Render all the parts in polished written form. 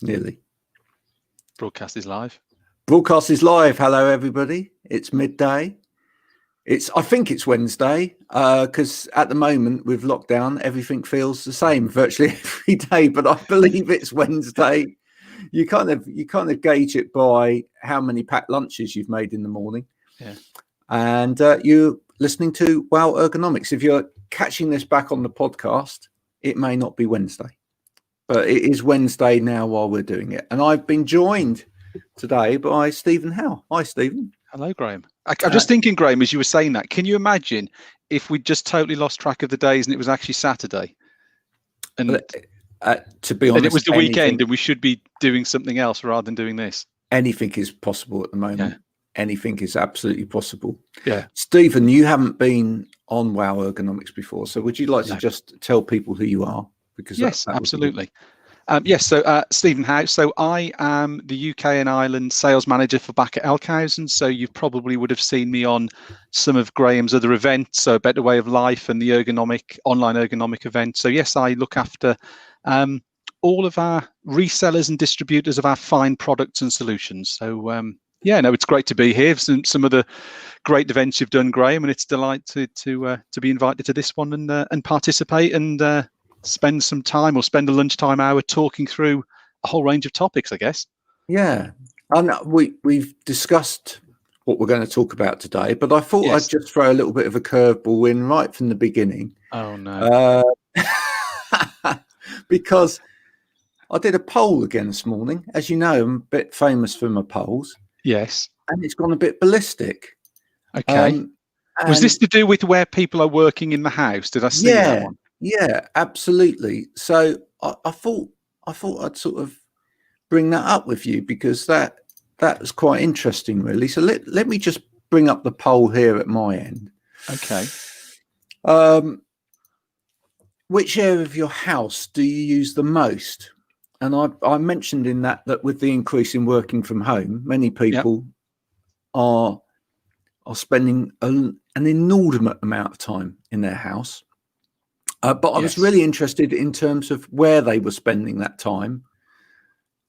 Nearly. Broadcast is live. Broadcast is live. Hello, everybody. It's midday. I think it's Wednesday because at the moment with lockdown, everything feels the same virtually every day. But I believe it's Wednesday. You kind of gauge it by how many packed lunches you've made in the morning. Yeah. And you're listening to Wow Ergonomics. If you're catching this back on the podcast, it may not be Wednesday, but it is Wednesday now while we're doing it. And I've been joined today by Steven Howe. Hi, Steven. Hello, Graham. I'm just thinking, Graham, as you were saying that, can you imagine if we just totally lost track of the days and it was actually Saturday? And to be honest, and it was the weekend and we should be doing something else rather than doing this. Anything is possible at the moment. Yeah. Anything is absolutely possible. Yeah. Stephen, you haven't been on Wow Ergonomics before, so would you like to just tell people who you are? Because yes, absolutely. So Steven Howe. So I am the UK and Ireland sales manager for back at Elkhausen. So you probably would have seen me on some of Graham's other events, so Better Way of Life and the online ergonomic event. So yes, I look after all of our resellers and distributors of our fine products and solutions. So it's great to be here. Some of the great events you've done, Graham, and it's a delight to be invited to this one and participate and spend some time or spend a lunchtime hour talking through a whole range of topics, I guess. Yeah, and we've discussed what we're going to talk about today, but I thought I'd just throw a little bit of a curveball in right from the beginning. Oh no! Because I did a poll again this morning. As you know, I'm a bit famous for my polls. Yes, and it's gone a bit ballistic. Okay. Was this to do with where people are working in the house? Did I see that one? Yeah, absolutely. So I thought I'd sort of bring that up with you because that was quite interesting, really. So let me just bring up the poll here at my end. Okay. Which area of your house do you use the most? And I mentioned in that with the increase in working from home, many people are spending an inordinate amount of time in their house. But I was really interested in terms of where they were spending that time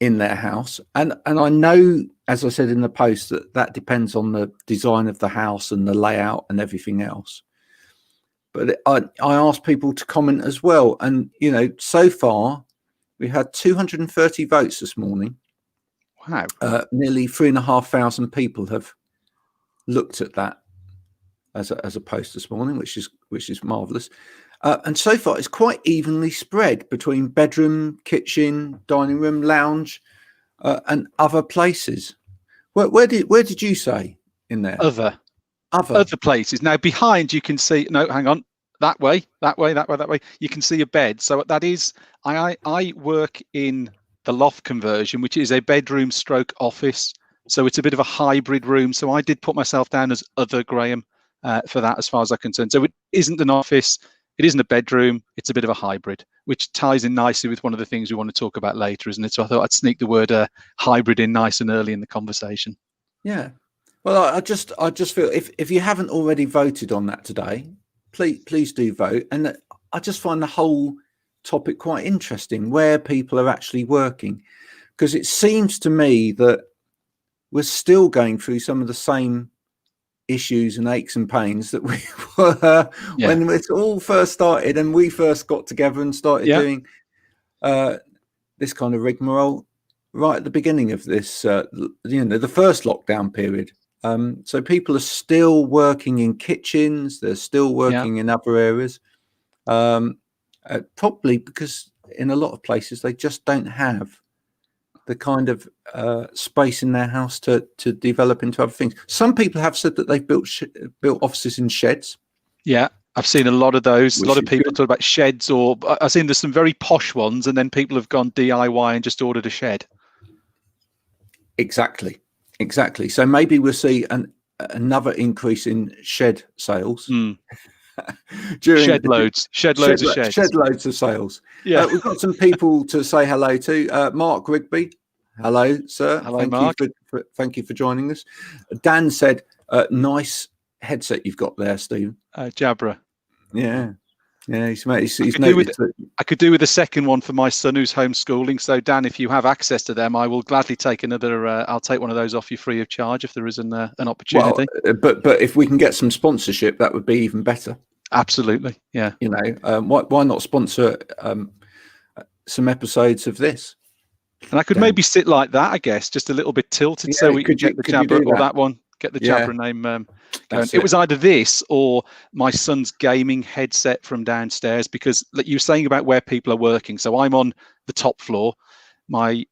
in their house. And I know, as I said in the post, that depends on the design of the house and the layout and everything else. But I asked people to comment as well. And, so far, we had 230 votes this morning. Wow. Nearly 3,500 people have looked at that as a post this morning, which is marvellous. And so far, it's quite evenly spread between bedroom, kitchen, dining room, lounge, and other places. Where did you say in there? Other places. Now behind you can see. No, hang on. That way. You can see a bed. So that is. I work in the loft conversion, which is a bedroom stroke office. So it's a bit of a hybrid room. So I did put myself down as other, Graham, for that as far as I'm concerned. So it isn't an office. It isn't a bedroom. It's a bit of a hybrid, which ties in nicely with one of the things we want to talk about later, isn't it? So I thought I'd sneak the word hybrid in nice and early in the conversation. Yeah. Well, I just feel if you haven't already voted on that today, please do vote. And I just find the whole topic quite interesting, where people are actually working, because it seems to me that we're still going through some of the same issues and aches and pains that we were when it all first started and we first got together and started doing this kind of rigmarole right at the beginning of this, the first lockdown period. So people are still working in kitchens, they're still working in other areas, probably because in a lot of places they just don't have the kind of space in their house to develop into other things. Some people have said that they've built offices in sheds. Yeah, I've seen a lot of those. A lot of people talk about sheds, or I've seen there's some very posh ones, and then people have gone DIY and just ordered a shed. Exactly. So maybe we'll see another increase in shed sales. Shed loads of sales. Yeah, we've got some people to say hello to. Mark Rigby, hello, sir. Hello, Mark. Thank you for joining us. Dan said, "Nice headset you've got there, Steve." Jabra. Yeah. Yeah, he's noticed. I could do with a second one for my son who's homeschooling. So Dan, if you have access to them, I will gladly take another. I'll take one of those off you free of charge if there is an opportunity. Well, but if we can get some sponsorship, that would be even better. Absolutely, yeah. You know, why not sponsor some episodes of this? And I could maybe sit like that, I guess, just a little bit tilted, so we could get the Jabra or that one. Get the Jabra name going. It was either this or my son's gaming headset from downstairs, because like you were saying about where people are working. So I'm on the top floor. My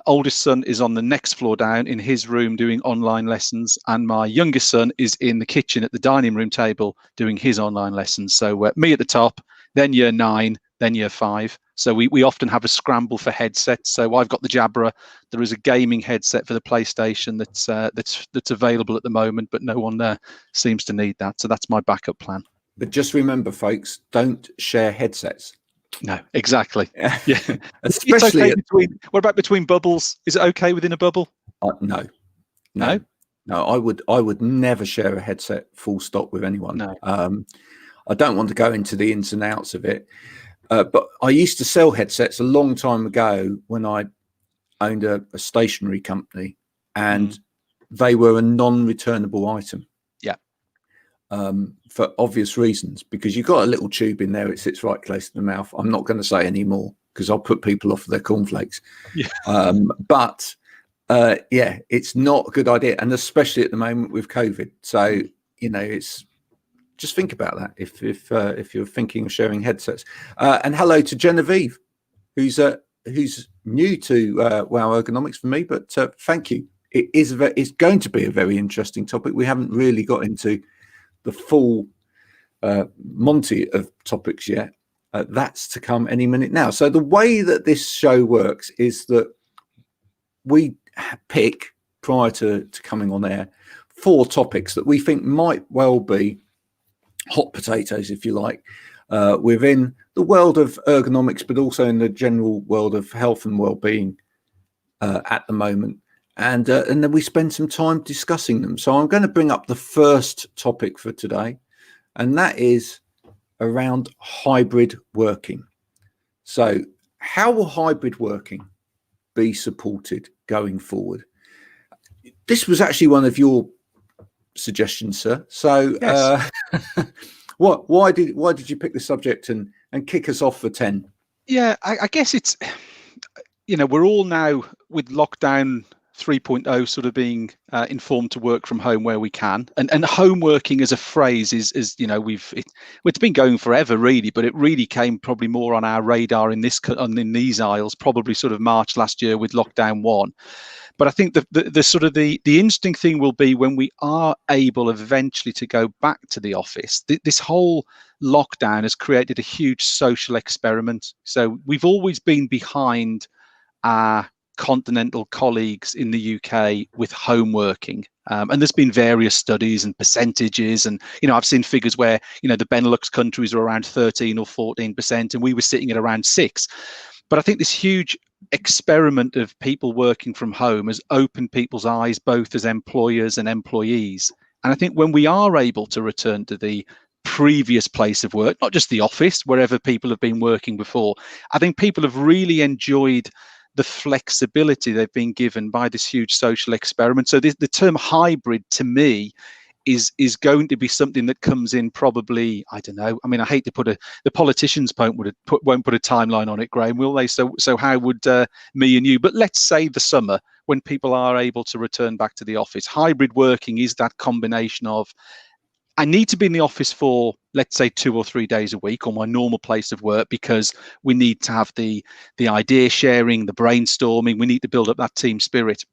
oldest son is on the next floor down in his room doing online lessons, and my youngest son is in the kitchen at the dining room table doing his online lessons. So me at the top, then year 9, then year 5. So we often have a scramble for headsets. So I've got the Jabra. There is a gaming headset for the PlayStation that's available at the moment, but no one seems to need that. So that's my backup plan. But just remember, folks, don't share headsets. No, exactly. Yeah, especially okay what about between bubbles? Is it okay within a bubble? No. I would never share a headset full stop with anyone. No. I don't want to go into the ins and outs of it. But I used to sell headsets a long time ago when I owned a stationery company, and they were a non-returnable item. Yeah. For obvious reasons, because you've got a little tube in there, it sits right close to the mouth. I'm not going to say any more because I'll put people off their cornflakes. Yeah. But it's not a good idea, and especially at the moment with COVID. So it's. Just think about that if you're thinking of sharing headsets. And hello to Genevieve, who's new to Wow Ergonomics for me, but thank you. It's going to be a very interesting topic. We haven't really got into the full Monty of topics yet. That's to come any minute now. So the way that this show works is that we pick, prior to coming on air, 4 topics that we think might well be hot potatoes, if you like, within the world of ergonomics, but also in the general world of health and well-being at the moment. And then we spend some time discussing them. So I'm going to bring up the first topic for today, and that is around hybrid working. So how will hybrid working be supported going forward? This was actually one of your suggestions, sir. So yes. why did you pick the subject and kick us off for 10? Yeah, I guess it's, we're all now with lockdown 3.0 sort of being informed to work from home where we can, and home working as a phrase is it's been going forever really, but it really came probably more on our radar in these aisles probably sort of March last year with lockdown 1. But I think the interesting thing will be when we are able eventually to go back to the office. This whole lockdown has created a huge social experiment. So we've always been behind our continental colleagues in the UK with home working. And there's been various studies and percentages, and I've seen figures where the Benelux countries are around 13 or 14%, and we were sitting at around 6%. But I think this huge experiment of people working from home has opened people's eyes, both as employers and employees. And I think when we are able to return to the previous place of work, not just the office, wherever people have been working before, I think people have really enjoyed the flexibility they've been given by this huge social experiment. So the term hybrid to me is going to be something that comes in probably, I don't know. I mean, I hate to put the politicians won't put a timeline on it, Graham, will they? So how would me and you? But let's say the summer when people are able to return back to the office. Hybrid working is that combination of, I need to be in the office for, let's say, 2 or 3 days a week, or my normal place of work, because we need to have the idea sharing, the brainstorming. We need to build up that team spirit.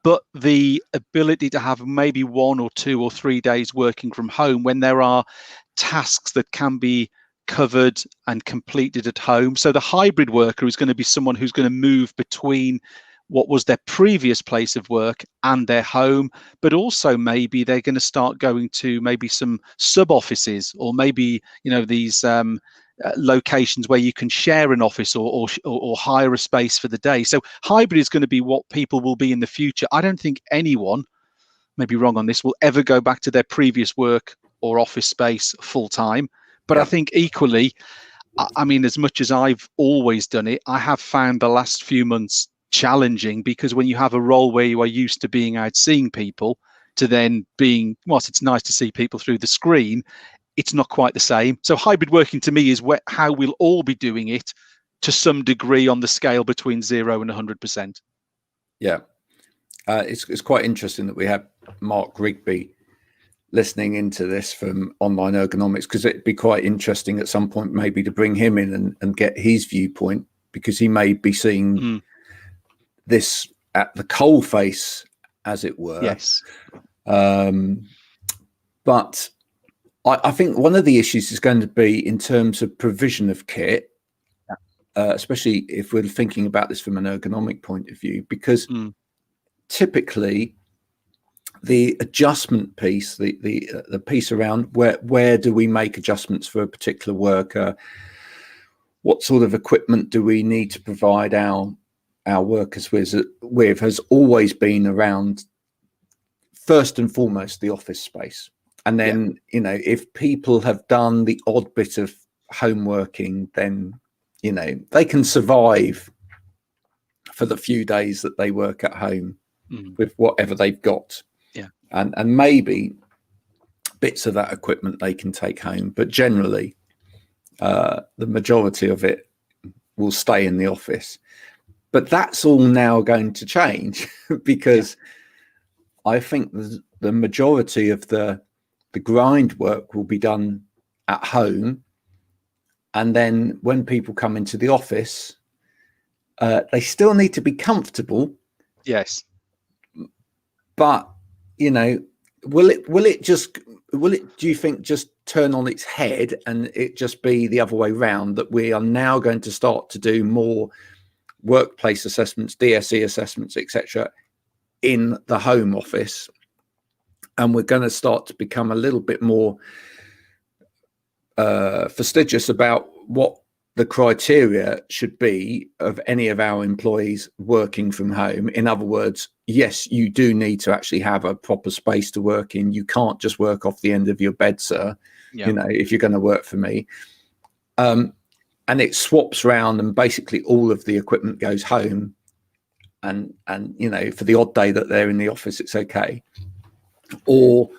But the ability to have maybe 1 or 2 or 3 days working from home when there are tasks that can be covered and completed at home. So the hybrid worker is going to be someone who's going to move between what was their previous place of work and their home, but also maybe they're going to start going to maybe some sub offices, or maybe these locations where you can share an office or hire a space for the day. So hybrid is going to be what people will be in the future. I don't think anyone, maybe wrong on this, will ever go back to their previous work or office space full time. But I think equally, I mean, as much as I've always done it, I have found the last few months challenging, because when you have a role where you are used to being out seeing people to then being, whilst it's nice to see people through the screen, it's not quite the same. So hybrid working to me is how we'll all be doing it to some degree on the scale between 0 and 100%. Yeah. It's quite interesting that we have Mark Rigby listening into this from Online Ergonomics, because it'd be quite interesting at some point maybe to bring him in and get his viewpoint, because he may be seeing this at the coal face, as it were. Yes. But I think one of the issues is going to be in terms of provision of kit, especially if we're thinking about this from an ergonomic point of view, because typically the adjustment piece, the piece around where do we make adjustments for a particular worker, what sort of equipment do we need to provide our workers with has always been around, first and foremost, the office space. And then, if people have done the odd bit of home working, then, they can survive for the few days that they work at home with whatever they've got. Yeah. And maybe bits of that equipment they can take home. But generally, the majority of it will stay in the office. But that's all now going to change because I think the majority of the grind work will be done at home. And then when people come into the office, they still need to be comfortable. Yes. But, will it do you think just turn on its head and it just be the other way round, that we are now going to start to do more workplace assessments, DSE assessments, etc., in the home office, and we're going to start to become a little bit more fastidious about what the criteria should be of any of our employees working from home? In other words, yes, you do need to actually have a proper space to work in. You can't just work off the end of your bed, sir, if you're going to work for me. And it swaps around, and basically all of the equipment goes home. And for the odd day that they're in the office, it's okay. Or,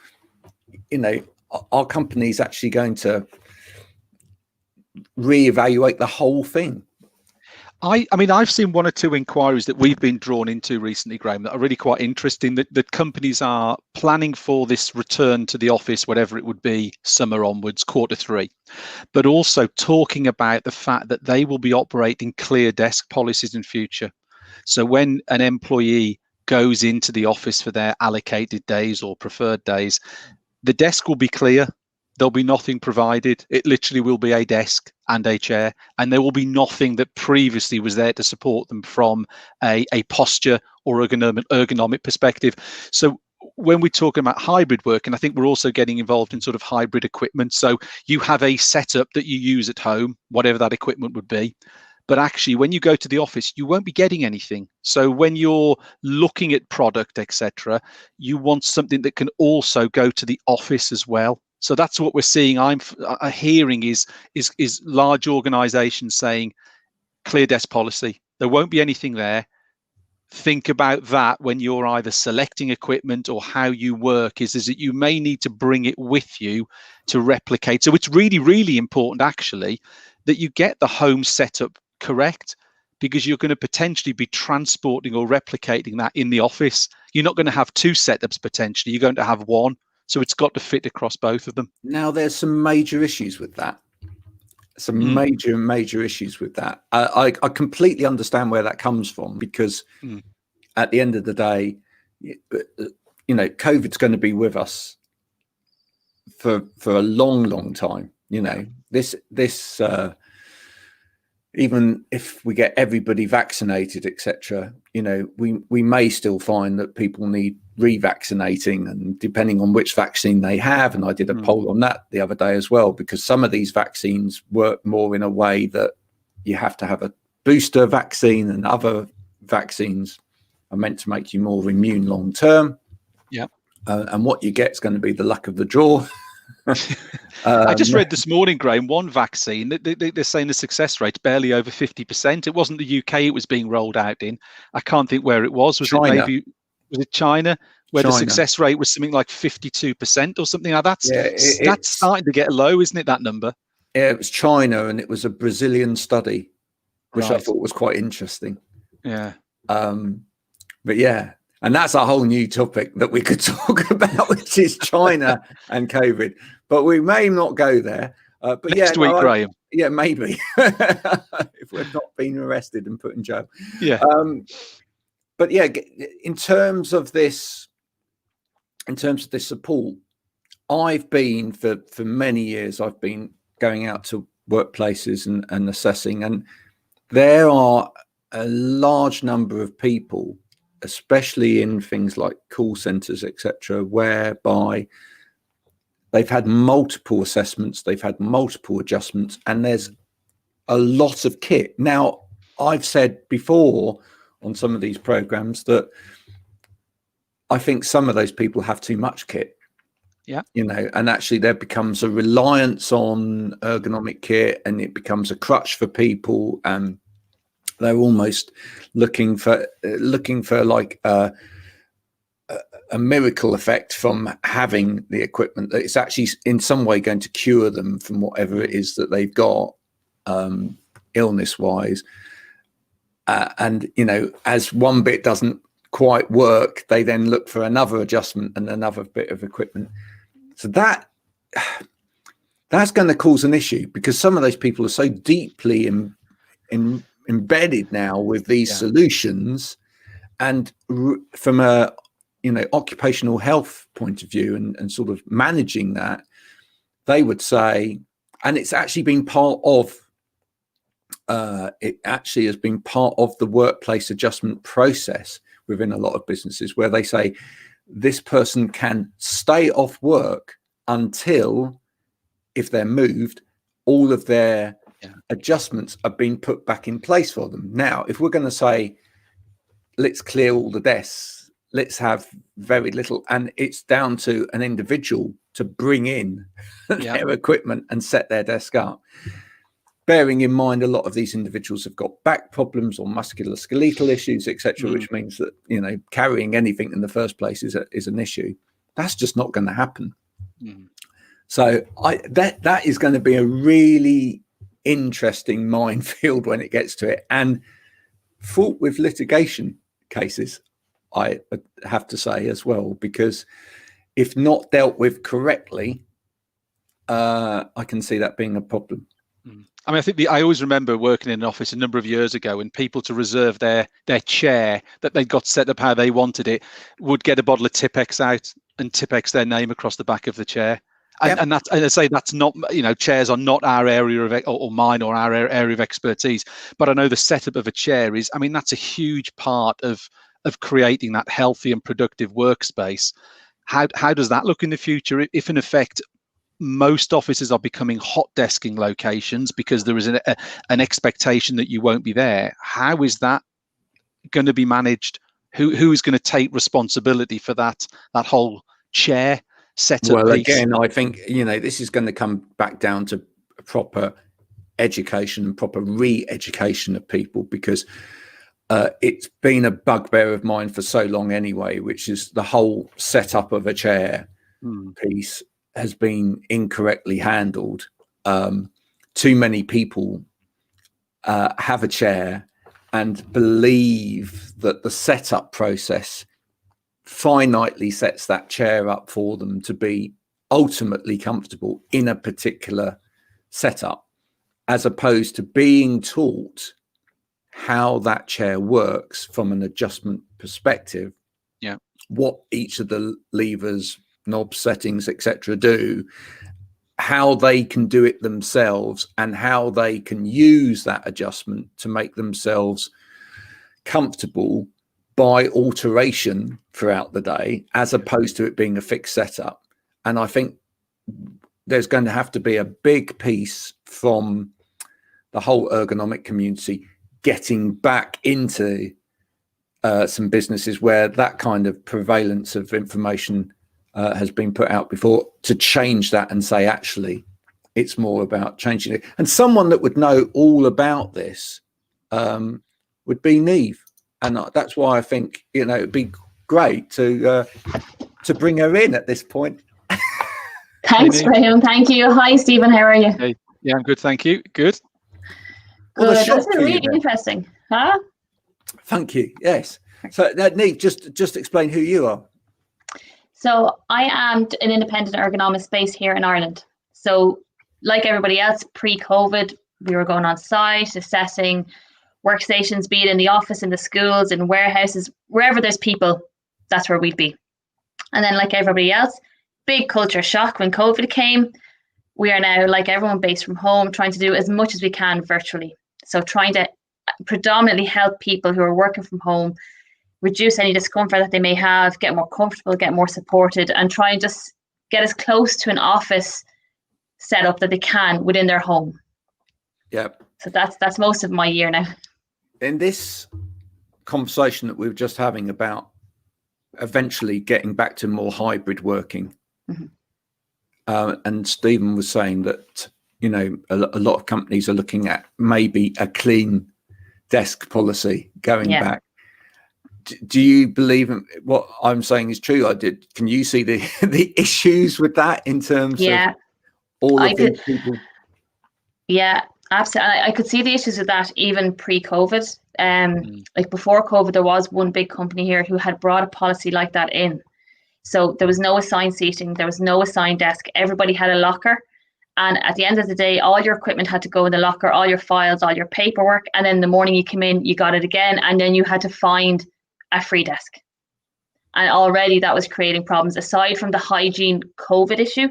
our company's actually going to reevaluate the whole thing. I mean, I've seen one or two inquiries that we've been drawn into recently, Graham, that are really quite interesting, that companies are planning for this return to the office, whatever it would be, summer onwards, Q3, but also talking about the fact that they will be operating clear desk policies in future. So when an employee goes into the office for their allocated days or preferred days, the desk will be clear. There'll be nothing provided. It literally will be a desk and a chair, and there will be nothing that previously was there to support them from a posture or ergonomic perspective. So when we're talking about hybrid work, and I think we're also getting involved in sort of hybrid equipment. So you have a setup that you use at home, whatever that equipment would be. But actually, when you go to the office, you won't be getting anything. So when you're looking at product, etc., you want something that can also go to the office as well. So that's what we're seeing. I'm hearing is large organisations saying clear desk policy. There won't be anything there. Think about that when you're either selecting equipment or how you work. Is that you may need to bring it with you to replicate. So it's really, really important actually that you get the home setup correct, because you're going to potentially be transporting or replicating that in the office. You're not going to have two setups potentially. You're going to have one. So it's got to fit across both of them. Now, there's some major issues with that. Major issues with that. I completely understand where that comes from, because at the end of the day, COVID's going to be with us for a long time. This even if we get everybody vaccinated, etc., we may still find that people need revaccinating, and depending on which vaccine they have. And I did a poll on that the other day as well, because some of these vaccines work more in a way that you have to have a booster vaccine, and other vaccines are meant to make you more immune long term. Yeah. And what you get is going to be the luck of the draw. I just read this morning, Graham, one vaccine, they're saying the success rate's barely over 50%. It wasn't the UK it was being rolled out in. I can't think where it was. Was China. Was it China? Where China. the success rate was something like 52% or something like that. Yeah, that's starting to get low, isn't it, that number? Yeah, it was China, and it was a Brazilian study, which I thought was quite interesting. Yeah. But yeah, and that's a whole new topic that we could talk about, which is China and COVID. But we may not go there. But next week, Graham. Yeah, maybe if we've not been arrested and put in jail. Yeah. But yeah, in terms of this support, I've been for many years. I've been going out to workplaces and assessing, and there are a large number of people, especially in things like call centers, etc., whereby they've had multiple assessments, they've had multiple adjustments, and there's a lot of kit. Now, I've said before on some of these programs that I think some of those people have too much kit. Yeah. And actually there becomes a reliance on ergonomic kit, and it becomes a crutch for people, and they're almost looking for like a miracle effect from having the equipment, that it's actually in some way going to cure them from whatever it is that they've got illness wise. And as one bit doesn't quite work, they then look for another adjustment and another bit of equipment. So that's going to cause an issue, because some of those people are so deeply embedded now with these solutions, and from a occupational health point of view and sort of managing that, they would say, and it's actually been part of the workplace adjustment process within a lot of businesses, where they say this person can stay off work until, if they're moved, all of their adjustments are being put back in place for them. Now, if we're going to say, let's clear all the desks, let's have very little, and it's down to an individual to bring in their equipment and set their desk up, bearing in mind a lot of these individuals have got back problems or musculoskeletal issues, etc., which means that carrying anything in the first place is an issue. That's just not going to happen. So that is going to be a really interesting minefield when it gets to it, and fraught with litigation cases, I have to say as well, because if not dealt with correctly, I can see that being a problem. I mean, I think I always remember working in an office a number of years ago, and people, to reserve their chair that they got set up how they wanted it, would get a bottle of Tipex out and Tipex their name across the back of the chair. And that's, and I say that's not, chairs are not our area of, or mine or our area of expertise. But I know the setup of a chair is, I mean, that's a huge part of creating that healthy and productive workspace. How does that look in the future? If in effect, most offices are becoming hot desking locations because there is an expectation that you won't be there, how is that going to be managed? Who is going to take responsibility for that whole chair setup? Well, piece? again, I think this is going to come back down to proper education and proper re-education of people, because it's been a bugbear of mine for so long anyway, which is the whole setup of a chair piece has been incorrectly handled. Too many people have a chair and believe that the setup process finitely sets that chair up for them to be ultimately comfortable in a particular setup, as opposed to being taught how that chair works from an adjustment perspective, what each of the levers, knob settings, etc., do, how they can do it themselves, and how they can use that adjustment to make themselves comfortable by alteration throughout the day, as opposed to it being a fixed setup. And I think there's going to have to be a big piece from the whole ergonomic community getting back into some businesses where that kind of prevalence of information has been put out before, to change that and say, actually, it's more about changing it. And someone that would know all about this would be Neve. And that's why I think, it'd be great to bring her in at this point. Thanks, Graham. Thank you. Hi, Stephen. How are you? Hey. Yeah, I'm good. Thank you. Good. Good. That's really interesting. Huh? Thank you. Yes. So, Neve, just explain who you are. So I am an independent ergonomics based here in Ireland. So like everybody else, pre-COVID, we were going on site, assessing workstations, be it in the office, in the schools, in warehouses, wherever there's people, that's where we'd be. And then like everybody else, big culture shock when COVID came. We are now, like everyone, based from home, trying to do as much as we can virtually. So trying to predominantly help people who are working from home, reduce any discomfort that they may have, get more comfortable, get more supported, and try and just get as close to an office setup that they can within their home. Yeah. So that's most of my year now. In this conversation that we were just having about eventually getting back to more hybrid working, and Stephen was saying that, a lot of companies are looking at maybe a clean desk policy going back. Do you believe in what I'm saying is true? Can you see the issues with that in terms of all of these people? Yeah, absolutely. I could see the issues with that even pre-COVID. Like before COVID, there was one big company here who had brought a policy like that in. So there was no assigned seating, there was no assigned desk. Everybody had a locker. And at the end of the day, all your equipment had to go in the locker, all your files, all your paperwork. And then in the morning you came in, you got it again. And then you had to find a free desk. And already that was creating problems. Aside from the hygiene COVID issue,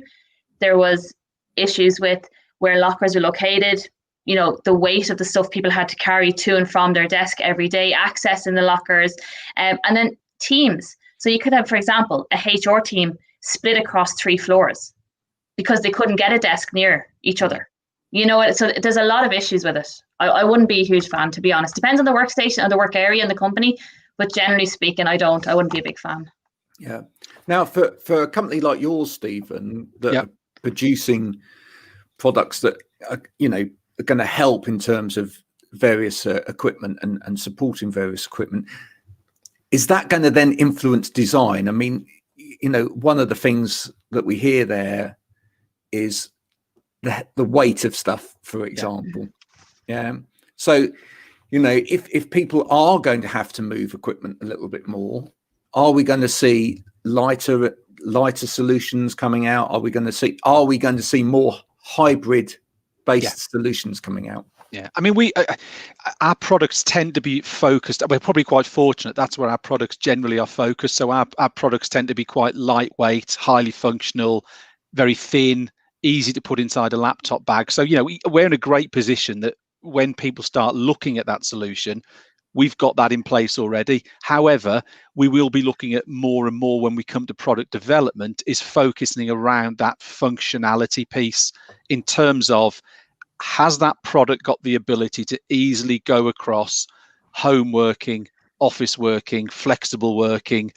there was issues with where lockers were located, the weight of the stuff people had to carry to and from their desk every day, access in the lockers, and then teams. So you could have, for example, a HR team split across 3 floors because they couldn't get a desk near each other. So there's a lot of issues with it. I wouldn't be a huge fan, to be honest. Depends on the workstation and the work area and the company, but generally speaking, I wouldn't be a big fan. Yeah. Now, for a company like yours, Stephen, that are producing products that are going to help in terms of various equipment and supporting various equipment, is that going to then influence design? I mean, one of the things that we hear there is the weight of stuff, for example. Yeah. So, if people are going to have to move equipment a little bit more, are we going to see lighter solutions coming out? Are we going to see more hybrid based solutions coming out? Yeah, I mean, our products tend to be focused. We're probably quite fortunate. That's where our products generally are focused. So our products tend to be quite lightweight, highly functional, very thin, easy to put inside a laptop bag. So, we're in a great position that when people start looking at that solution, we've got that in place already. However, we will be looking at more and more when we come to product development is focusing around that functionality piece in terms of, has that product got the ability to easily go across home working, office working, flexible working?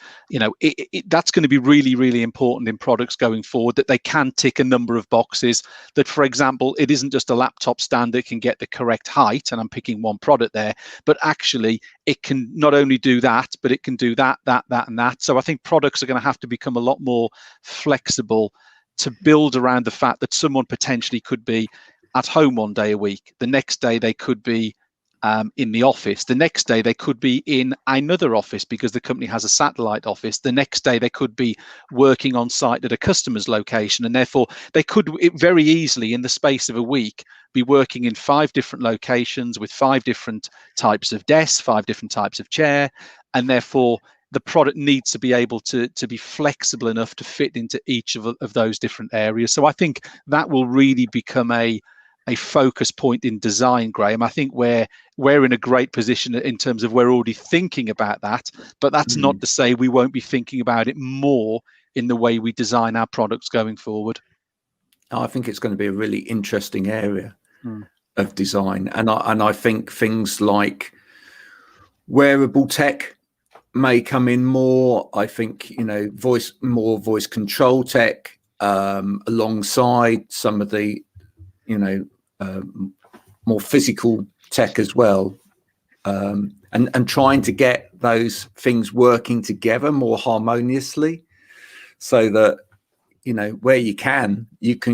That's going to be really, really important in products going forward, that they can tick a number of boxes. That, for example, it isn't just a laptop stand that can get the correct height, and I'm picking one product there, but actually it can not only do that, but it can do that, and that. So I think products are going to have to become a lot more flexible to build around the fact that someone potentially could be at home one day a week. The next day they could be in the office. The next day they could be in another office because the company has a satellite office. The next day they could be working on site at a customer's location, and therefore they could very easily in the space of a week be working in 5 different locations with 5 different types of desks, 5 different types of chair, and therefore the product needs to be able to be flexible enough to fit into each of those different areas. So I think that will really become a focus point in design, Graham. I think we're in a great position in terms of we're already thinking about that, but that's not to say we won't be thinking about it more in the way we design our products going forward. I think it's going to be a really interesting area of design, and I think things like wearable tech may come in more, I think, more voice control tech alongside some of the, more physical tech as well. And trying to get those things working together more harmoniously so that, where you can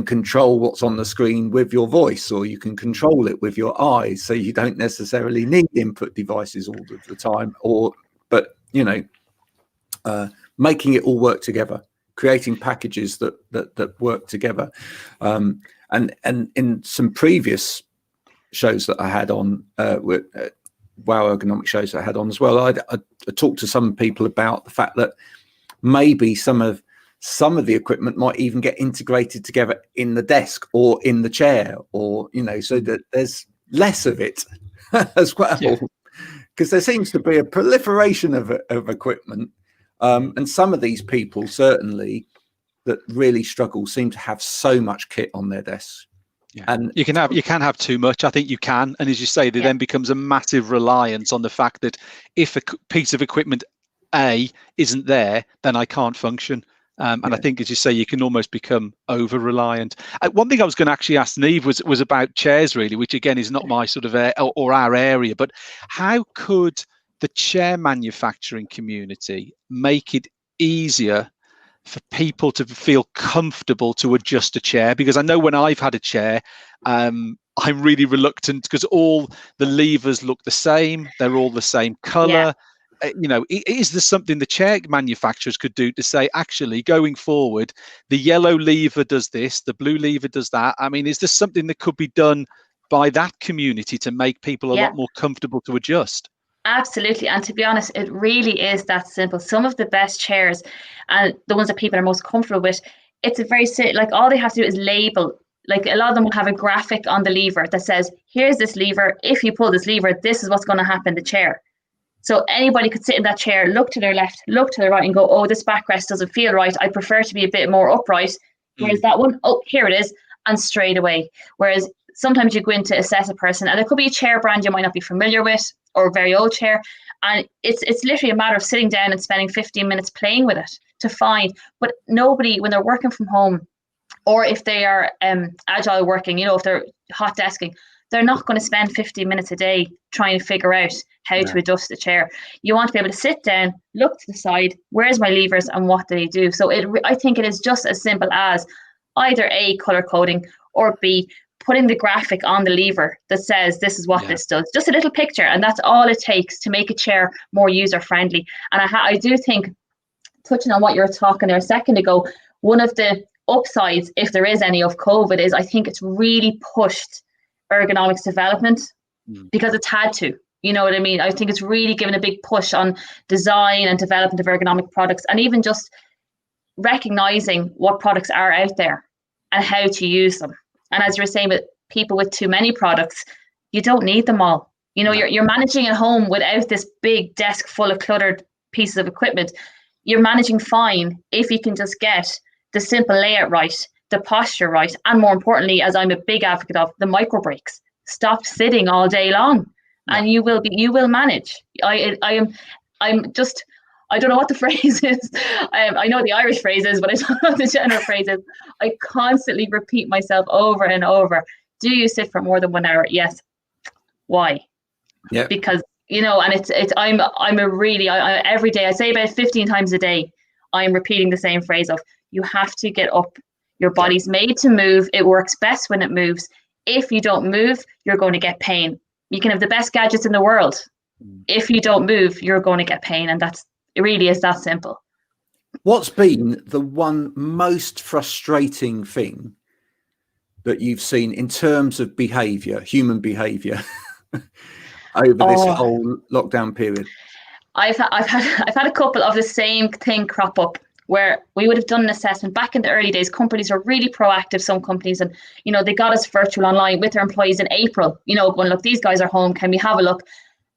control what's on the screen with your voice, or you can control it with your eyes. So you don't necessarily need input devices all of the time, but making it all work together, creating packages that work together. And in some previous shows that I had on, Wow Ergonomics shows that I had on as well, I talked to some people about the fact that maybe some of the equipment might even get integrated together in the desk or in the chair, or so that there's less of it as well, because there seems to be a proliferation of equipment, and some of these people certainly that really struggle seem to have so much kit on their desks. Yeah. And you can have too much. I think you can, and as you say, there then becomes a massive reliance on the fact that if a piece of equipment A isn't there, then I can't function. And I think, as you say, you can almost become over reliant. One thing I was going to actually ask Niamh was about chairs, really, which again is not my sort of or our area. But how could the chair manufacturing community make it easier for people to feel comfortable to adjust a chair? Because I know when I've had a chair, I'm really reluctant because all the levers look the same. They're all the same color. Is there something the chair manufacturers could do to say, actually, going forward, the yellow lever does this, the blue lever does that? I mean, is there something that could be done by that community to make people a lot more comfortable to adjust? Absolutely. And to be honest, it really is that simple. Some of the best chairs and the ones that people are most comfortable with, it's a very, like, all they have to do is label. Like, a lot of them will have a graphic on the lever that says, here's this lever. If you pull this lever, this is what's going to happen to the chair. So anybody could sit in that chair, look to their left, look to their right and go, oh, this backrest doesn't feel right. I prefer to be a bit more upright. Whereas that one, oh, here it is. And straight away. Whereas sometimes you go in to assess a person and it could be a chair brand you might not be familiar with, or a very old chair. And it's literally a matter of sitting down and spending 15 minutes playing with it to find. But nobody, when they're working from home, or if they are agile working, if they're hot desking, they're not going to spend 15 minutes a day trying to figure out how to adjust the chair. You want to be able to sit down, look to the side, where's my levers and what do they do? So I think it is just as simple as either A, color coding, or B, putting the graphic on the lever that says this is what this does. Just a little picture, and that's all it takes to make a chair more user-friendly. And I do think, touching on what you were talking there a second ago, one of the upsides, if there is any, of COVID is I think it's really pushed ergonomics development because it's had to. You know what I mean? I think it's really given a big push on design and development of ergonomic products, and even just recognizing what products are out there and how to use them. And as you were saying, with people with too many products, you don't need them all. You're managing at home without this big desk full of cluttered pieces of equipment. You're managing fine if you can just get the simple layout right, the posture right, and more importantly, as I'm a big advocate of, the micro breaks. Stop sitting all day long, and you will manage. I don't know what the phrase is. I know the Irish phrase is, but I don't know what the general phrase is. I constantly repeat myself over and over. Do you sit for more than 1 hour? Yes. Why? Yeah. Because, and I'm every day, I say about 15 times a day, I'm repeating the same phrase of, you have to get up. Your body's made to move. It works best when it moves. If you don't move, you're going to get pain. You can have the best gadgets in the world. If you don't move, you're going to get pain. And it really is that simple. What's been the one most frustrating thing that you've seen in terms of human behavior over this whole lockdown period? I've had a couple of the same thing crop up, where we would have done an assessment back in the early days. Companies are really proactive, some companies, and they got us virtual online with their employees in April, going, look, these guys are home, can we have a look?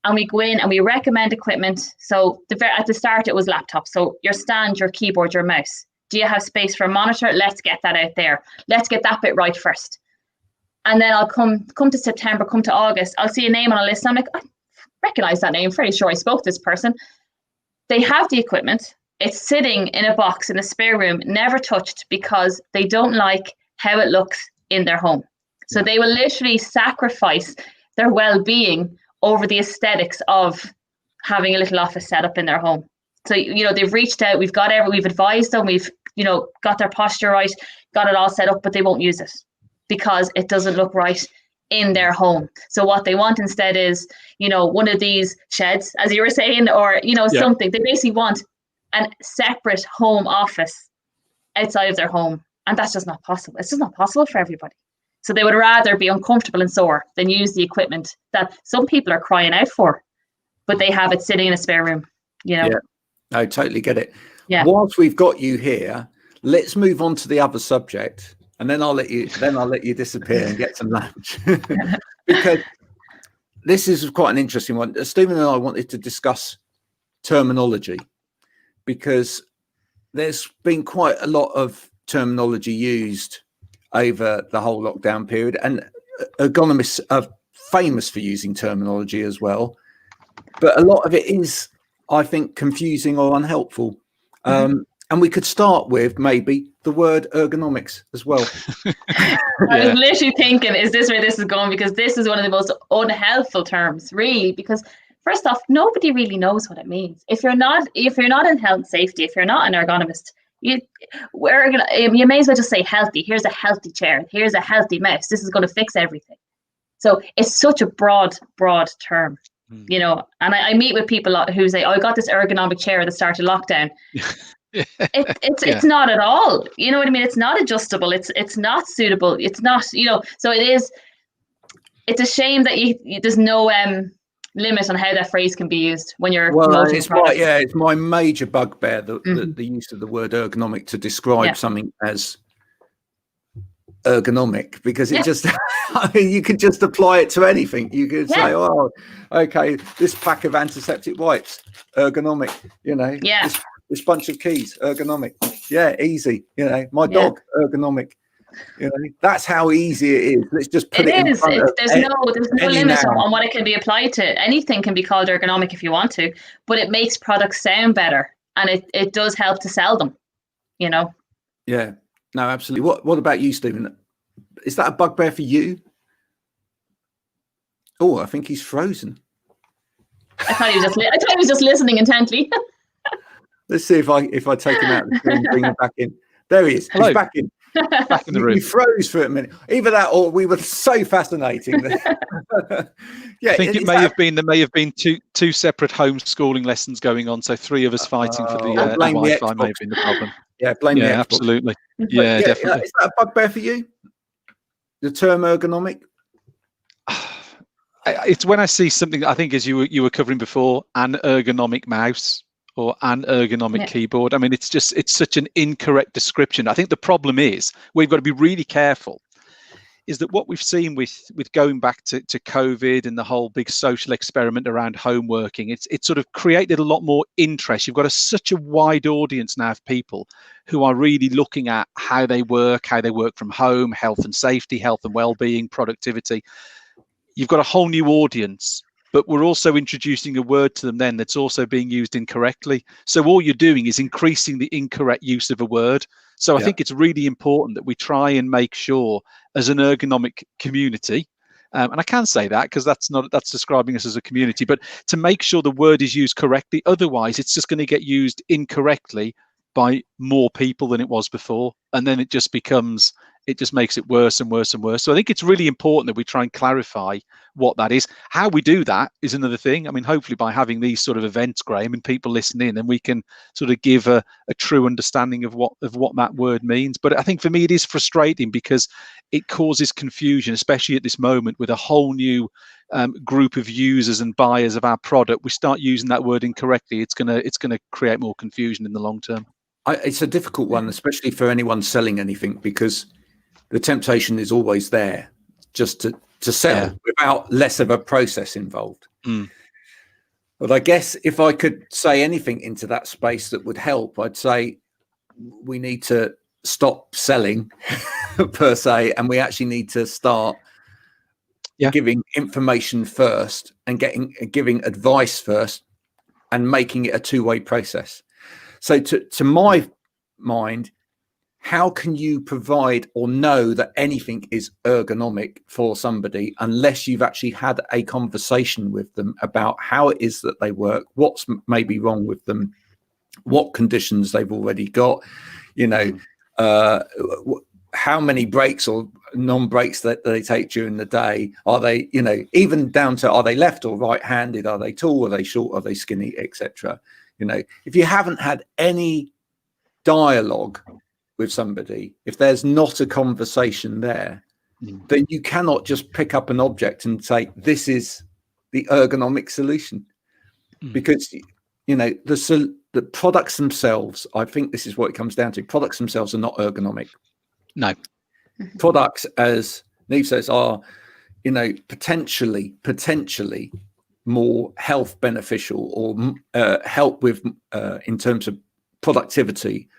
And we go in and we recommend equipment. So at the start, it was laptops. So your stand, your keyboard, your mouse. Do you have space for a monitor? Let's get that out there. Let's get that bit right first. And then I'll come to September, come to August. I'll see a name on a list. I'm like, I recognize that name. I'm fairly sure I spoke to this person. they have the equipment. It's sitting in a box in a spare room, never touched, because they don't like how it looks in their home. So they will literally sacrifice their well-being over the aesthetics of having a little office set up in their home. So, they've reached out, we've advised them, we've, got their posture right, got it all set up, but they won't use it because it doesn't look right in their home. So what they want instead is, one of these sheds, as you were saying, or, something. They basically want a separate home office outside of their home. And that's just not possible. It's just not possible for everybody. So they would rather be uncomfortable and sore than use the equipment that some people are crying out for, but they have it sitting in a spare room, Yeah, I totally get it. Yeah. Whilst we've got you here, let's move on to the other subject, and then I'll let you disappear and get some lunch. Because this is quite an interesting one. Stephen and I wanted to discuss terminology, because there's been quite a lot of terminology used over the whole lockdown period, and ergonomists are famous for using terminology as well, but a lot of it is, I think, confusing or unhelpful. And we could start with maybe the word ergonomics as well. I was literally thinking, is this where this is going? Because this is one of the most unhelpful terms, really, because first off, nobody really knows what it means. If you're not in health and safety, if you're not an ergonomist, you may as well just say healthy. Here's a healthy chair. Here's a healthy mouse. This is going to fix everything. So it's such a broad term, and I meet with people who say, I got this ergonomic chair at the start of lockdown. It's not at all. You know what I mean? It's not adjustable. It's not suitable. It's not, so it's a shame that there's no limit on how that phrase can be used when you're promoting products. It's my major bugbear, the use of the word ergonomic to describe something as ergonomic, because it just you could just apply it to anything. You could say, oh, okay, this pack of antiseptic wipes, ergonomic, this bunch of keys, ergonomic, easy, my dog, ergonomic. That's how easy it is. Let's just put it in front of there's no limit on what it can be applied to. Anything can be called ergonomic if you want to, but it makes products sound better, and it does help to sell them, Yeah, no, absolutely. What about you, Stephen? Is that a bugbear for you? Oh, I think he's frozen. I thought he was just listening intently. Let's see if I take him out of the screen and bring him back in. There he is. Hello. He's back in. Back in the room. You froze for a minute. Either that, or we were so fascinating. I think there may have been two separate homeschooling lessons going on. So three of us fighting for the Wi-Fi may have been the problem. Yeah, blame the Xbox. Absolutely. Yeah, definitely. Is that a bugbear for you? The term ergonomic? It's when I see something, I think, as you were covering before, an ergonomic mouse or an ergonomic keyboard. I mean, it's such an incorrect description. I think the problem is we've got to be really careful, is that what we've seen with going back to COVID and the whole big social experiment around home working, it's sort of created a lot more interest. You've got such a wide audience now of people who are really looking at how they work from home, health and safety, health and well-being, productivity. You've got a whole new audience, but we're also introducing a word to them then that's also being used incorrectly. So all you're doing is increasing the incorrect use of a word. So I think it's really important that we try and make sure, as an ergonomic community, and I can say that because that's describing us as a community, but to make sure the word is used correctly. Otherwise, it's just going to get used incorrectly by more people than it was before, and then it just makes it worse and worse and worse. So I think it's really important that we try and clarify what that is. How we do that is another thing. I mean, hopefully by having these sort of events, Graham, and people listen in, and we can sort of give a true understanding of what that word means. But I think for me, it is frustrating because it causes confusion, especially at this moment with a whole new group of users and buyers of our product. We start using that word incorrectly, it's gonna create more confusion in the long term. It's a difficult one, especially for anyone selling anything, because the temptation is always there just to sell without less of a process involved. But I guess if I could say anything into that space that would help, I'd say we need to stop selling per se, and we actually need to start giving information first and giving advice first, and making it a two-way process. So to my mind, how can you provide or know that anything is ergonomic for somebody unless you've actually had a conversation with them about how it is that they work, what's maybe wrong with them, what conditions they've already got, how many breaks or non-breaks that they take during the day, are they, even down to, are they left or right-handed, are they tall, are they short, are they skinny, etc. If you haven't had any dialogue with somebody, if there's not a conversation there, then you cannot just pick up an object and say this is the ergonomic solution, because the products themselves, I think this is what it comes down to, products themselves are not ergonomic. No. Products, as Neve says, are potentially more health beneficial, or help with in terms of productivity,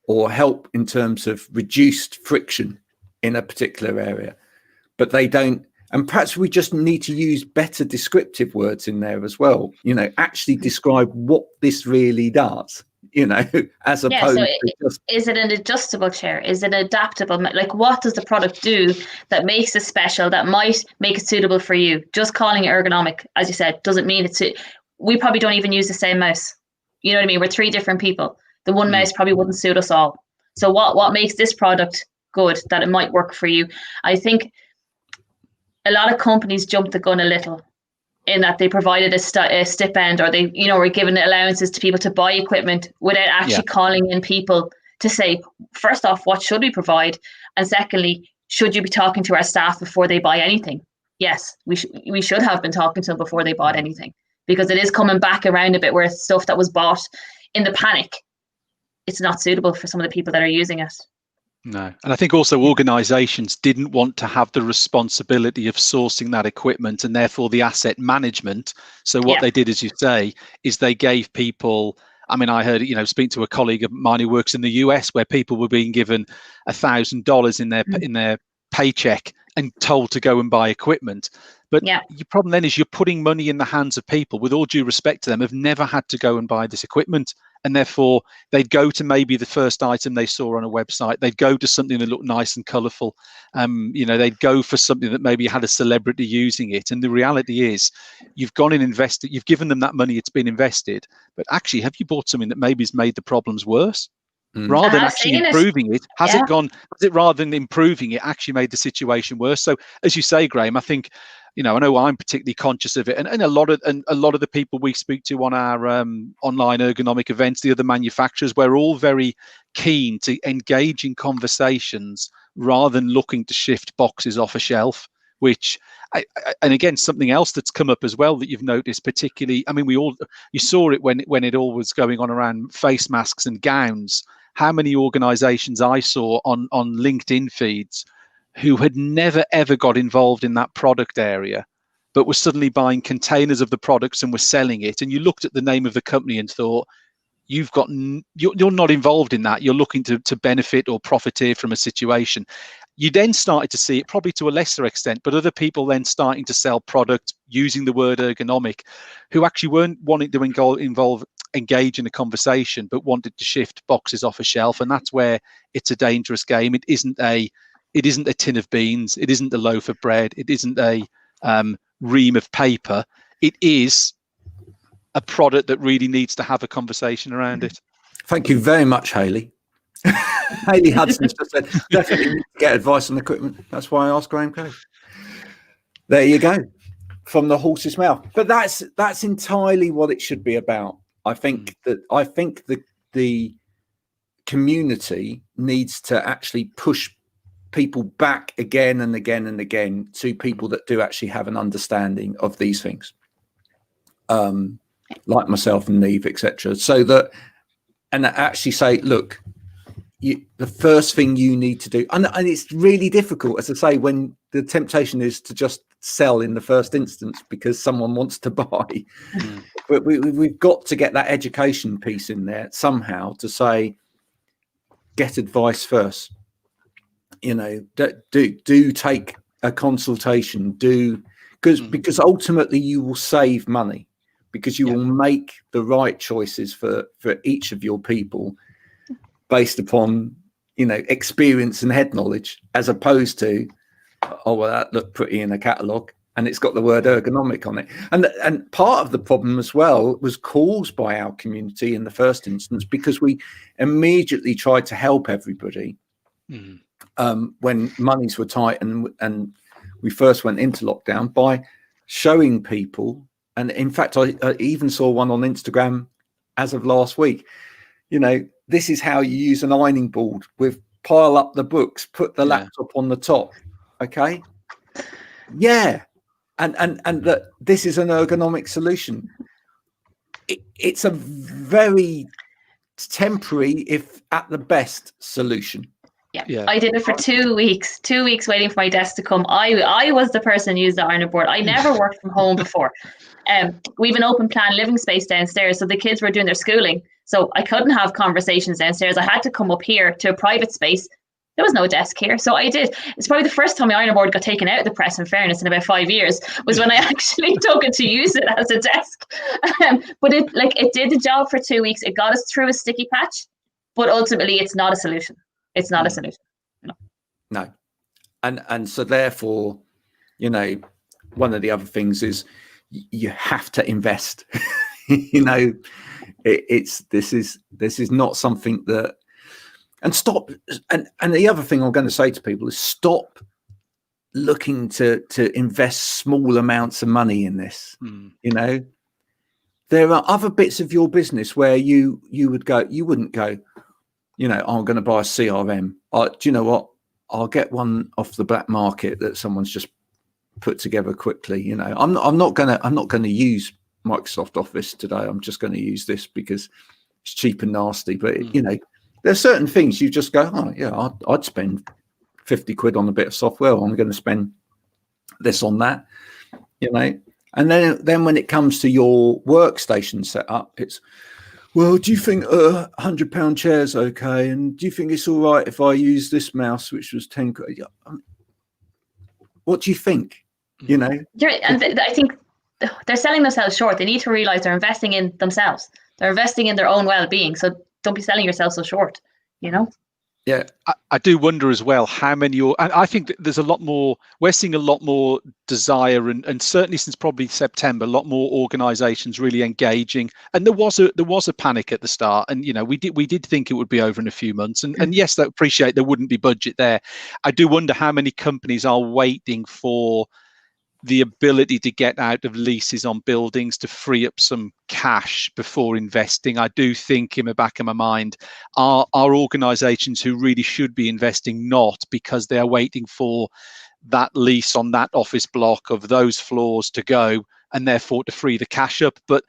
or help in terms of reduced friction in a particular area, but they don't. And perhaps we just need to use better descriptive words in there as well, actually describe what this really does, as opposed to just... Is it an adjustable chair? Is it adaptable? Like, what does the product do that makes it special, that might make it suitable for you? Just calling it ergonomic, as you said, doesn't mean it's... We probably don't even use the same mouse. You know what I mean? We're three different people. The one mouse probably wouldn't suit us all. So what makes this product good, that it might work for you? I think a lot of companies jumped the gun a little in that they provided a stipend, or they, were giving allowances to people to buy equipment without actually calling in people to say, first off, what should we provide? And secondly, should you be talking to our staff before they buy anything? Yes, we should have been talking to them before they bought anything, because it is coming back around a bit where it's stuff that was bought in the panic. It's not suitable for some of the people that are using it. No. And I think also organizations didn't want to have the responsibility of sourcing that equipment and therefore the asset management. So what they did, as you say, is they gave people, I heard, speak to a colleague of mine who works in the US, where people were being given $1,000 in their paycheck and told to go and buy equipment. But your problem then is you're putting money in the hands of people, with all due respect to them, have never had to go and buy this equipment. And therefore, they'd go to maybe the first item they saw on a website. They'd go to something that looked nice and colourful. They'd go for something that maybe had a celebrity using it. And the reality is, you've gone and invested, you've given them that money, it's been invested. But actually, have you bought something that maybe has made the problems worse? Rather than actually improving it, has it rather than improving it, actually made the situation worse? So, as you say, Graham, I think, I know I'm particularly conscious of it, and a lot of the people we speak to on our online ergonomic events, the other manufacturers, we're all very keen to engage in conversations rather than looking to shift boxes off a shelf. And again, something else that's come up as well that you've noticed, particularly, you saw it when it all was going on around face masks and gowns. How many organizations I saw on LinkedIn feeds who had never ever got involved in that product area, but were suddenly buying containers of the products and were selling it. And you looked at the name of the company and thought, you're not involved in that. You're looking to benefit or profiteer from a situation. You then started to see it, probably to a lesser extent, but other people then starting to sell products using the word ergonomic, who actually weren't wanting to engage in a conversation, but wanted to shift boxes off a shelf. And that's where it's a dangerous game. It isn't a tin of beans. It isn't a loaf of bread. It isn't a ream of paper. It is a product that really needs to have a conversation around it. Thank you very much, Hayley. Hayley Hudson's just said, definitely need to get advice on equipment. That's why I asked Graham Coath. There you go, from the horse's mouth. But that's entirely what it should be about. I think the community needs to actually push people back again and again and again to people that do actually have an understanding of these things, like myself and Neve, etc. So that, and actually say, look, the first thing you need to do, and it's really difficult, as I say, when the temptation is to just sell in the first instance because someone wants to buy. But we've got to get that education piece in there somehow to say, get advice first. Do take a consultation. Because ultimately you will save money because you will make the right choices for each of your people based upon, you know, experience and head knowledge, as opposed to, oh, well, that looked pretty in a catalogue and it's got the word ergonomic on it. And part of the problem as well was caused by our community in the first instance, because we immediately tried to help everybody when monies were tight and we first went into lockdown, by showing people. And in fact, I even saw one on Instagram as of last week. You know, this is how you use an ironing board with pile up the books, put the laptop on the top. Okay. Yeah. And that this is an ergonomic solution. It's a very temporary, if at the best, solution. Yeah. I did it for 2 weeks. 2 weeks waiting for my desk to come. I was the person who used the ironing board. I never worked from home before. We have an open plan living space downstairs, so the kids were doing their schooling. So I couldn't have conversations downstairs. I had to come up here to a private space. There was no desk here. So I did. It's probably the first time my ironing board got taken out of the press, in fairness, in about 5 years, was when I actually took it to use it as a desk. But it did the job for 2 weeks. It got us through a sticky patch, but ultimately it's not a solution. It's not a solution. No. And so therefore, you know, one of the other things is you have to invest. You know, this is not something that, and stop. And the other thing I'm going to say to people is stop looking to invest small amounts of money in this. You know, there are other bits of your business where you wouldn't go, you know, I'm going to buy a CRM. Do you know what? I'll get one off the black market that someone's just put together quickly. You know, I'm not going to use Microsoft Office today. I'm just going to use this because it's cheap and nasty. But you know, there's certain things you just go, oh yeah, I'd spend 50 quid on a bit of software. I'm going to spend this on that. You know, and then when it comes to your workstation setup, it's, well, do you think £100 chair's okay? And do you think it's all right if I use this mouse, which was 10 quid? What do you think? You know? And I think they're selling themselves short. They need to realize they're investing in themselves. They're investing in their own well-being. So don't be selling yourself so short, you know? Yeah, I do wonder as well how many, and I think that there's a lot more, we're seeing a lot more desire and certainly since probably September, a lot more organisations really engaging. And there was a panic at the start, and you know, we did think it would be over in a few months. And yes, I appreciate there wouldn't be budget there. I do wonder how many companies are waiting for the ability to get out of leases on buildings to free up some cash before investing. I do think in the back of my mind are organisations who really should be investing not because they are waiting for that lease on that office block of those floors to go and therefore to free the cash up. But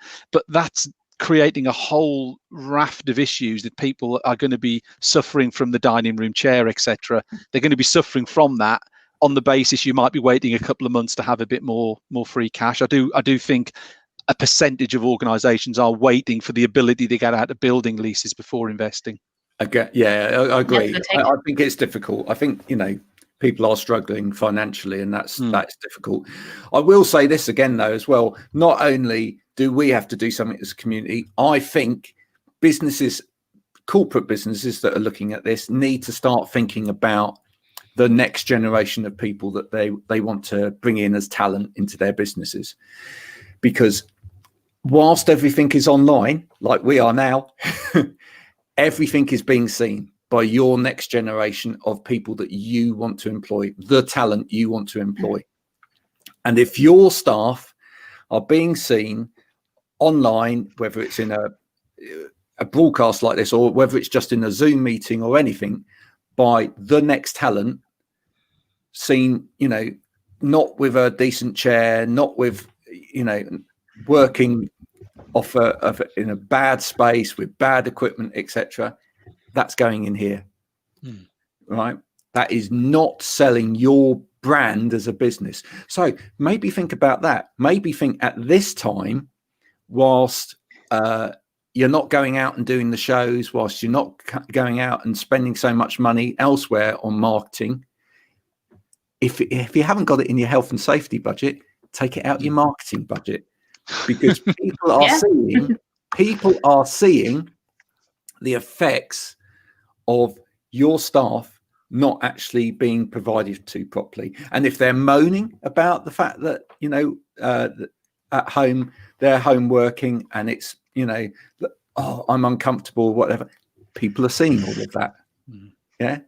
that's creating a whole raft of issues that people are going to be suffering from, the dining room chair, etc. They're going to be suffering from that on the basis you might be waiting a couple of months to have a bit more free cash. I do think a percentage of organisations are waiting for the ability to get out of building leases before investing. Okay, yeah, I agree. I think it's difficult. I think, you know, people are struggling financially, and that's difficult. I will say this again, though, as well. Not only do we have to do something as a community, I think businesses, corporate businesses that are looking at this, need to start thinking about the next generation of people that they want to bring in as talent into their businesses. Because whilst everything is online, like we are now, everything is being seen by your next generation of people that you want to employ, the talent you want to employ. And if your staff are being seen online, whether it's in a broadcast like this or whether it's just in a Zoom meeting or anything, by the next talent, seen, you know, not with a decent chair, not with, you know, working in a bad space with bad equipment, etc. That's going in here, right? That is not selling your brand as a business. So maybe think about that. Maybe think at this time, whilst you're not going out and doing the shows, whilst you're not going out and spending so much money elsewhere on marketing, if you haven't got it in your health and safety budget, take it out your marketing budget. because people are seeing the effects of your staff not actually being provided to properly. And if they're moaning about the fact that, at home, they're home working and it's, oh, I'm uncomfortable, whatever, people are seeing all of that. Yeah.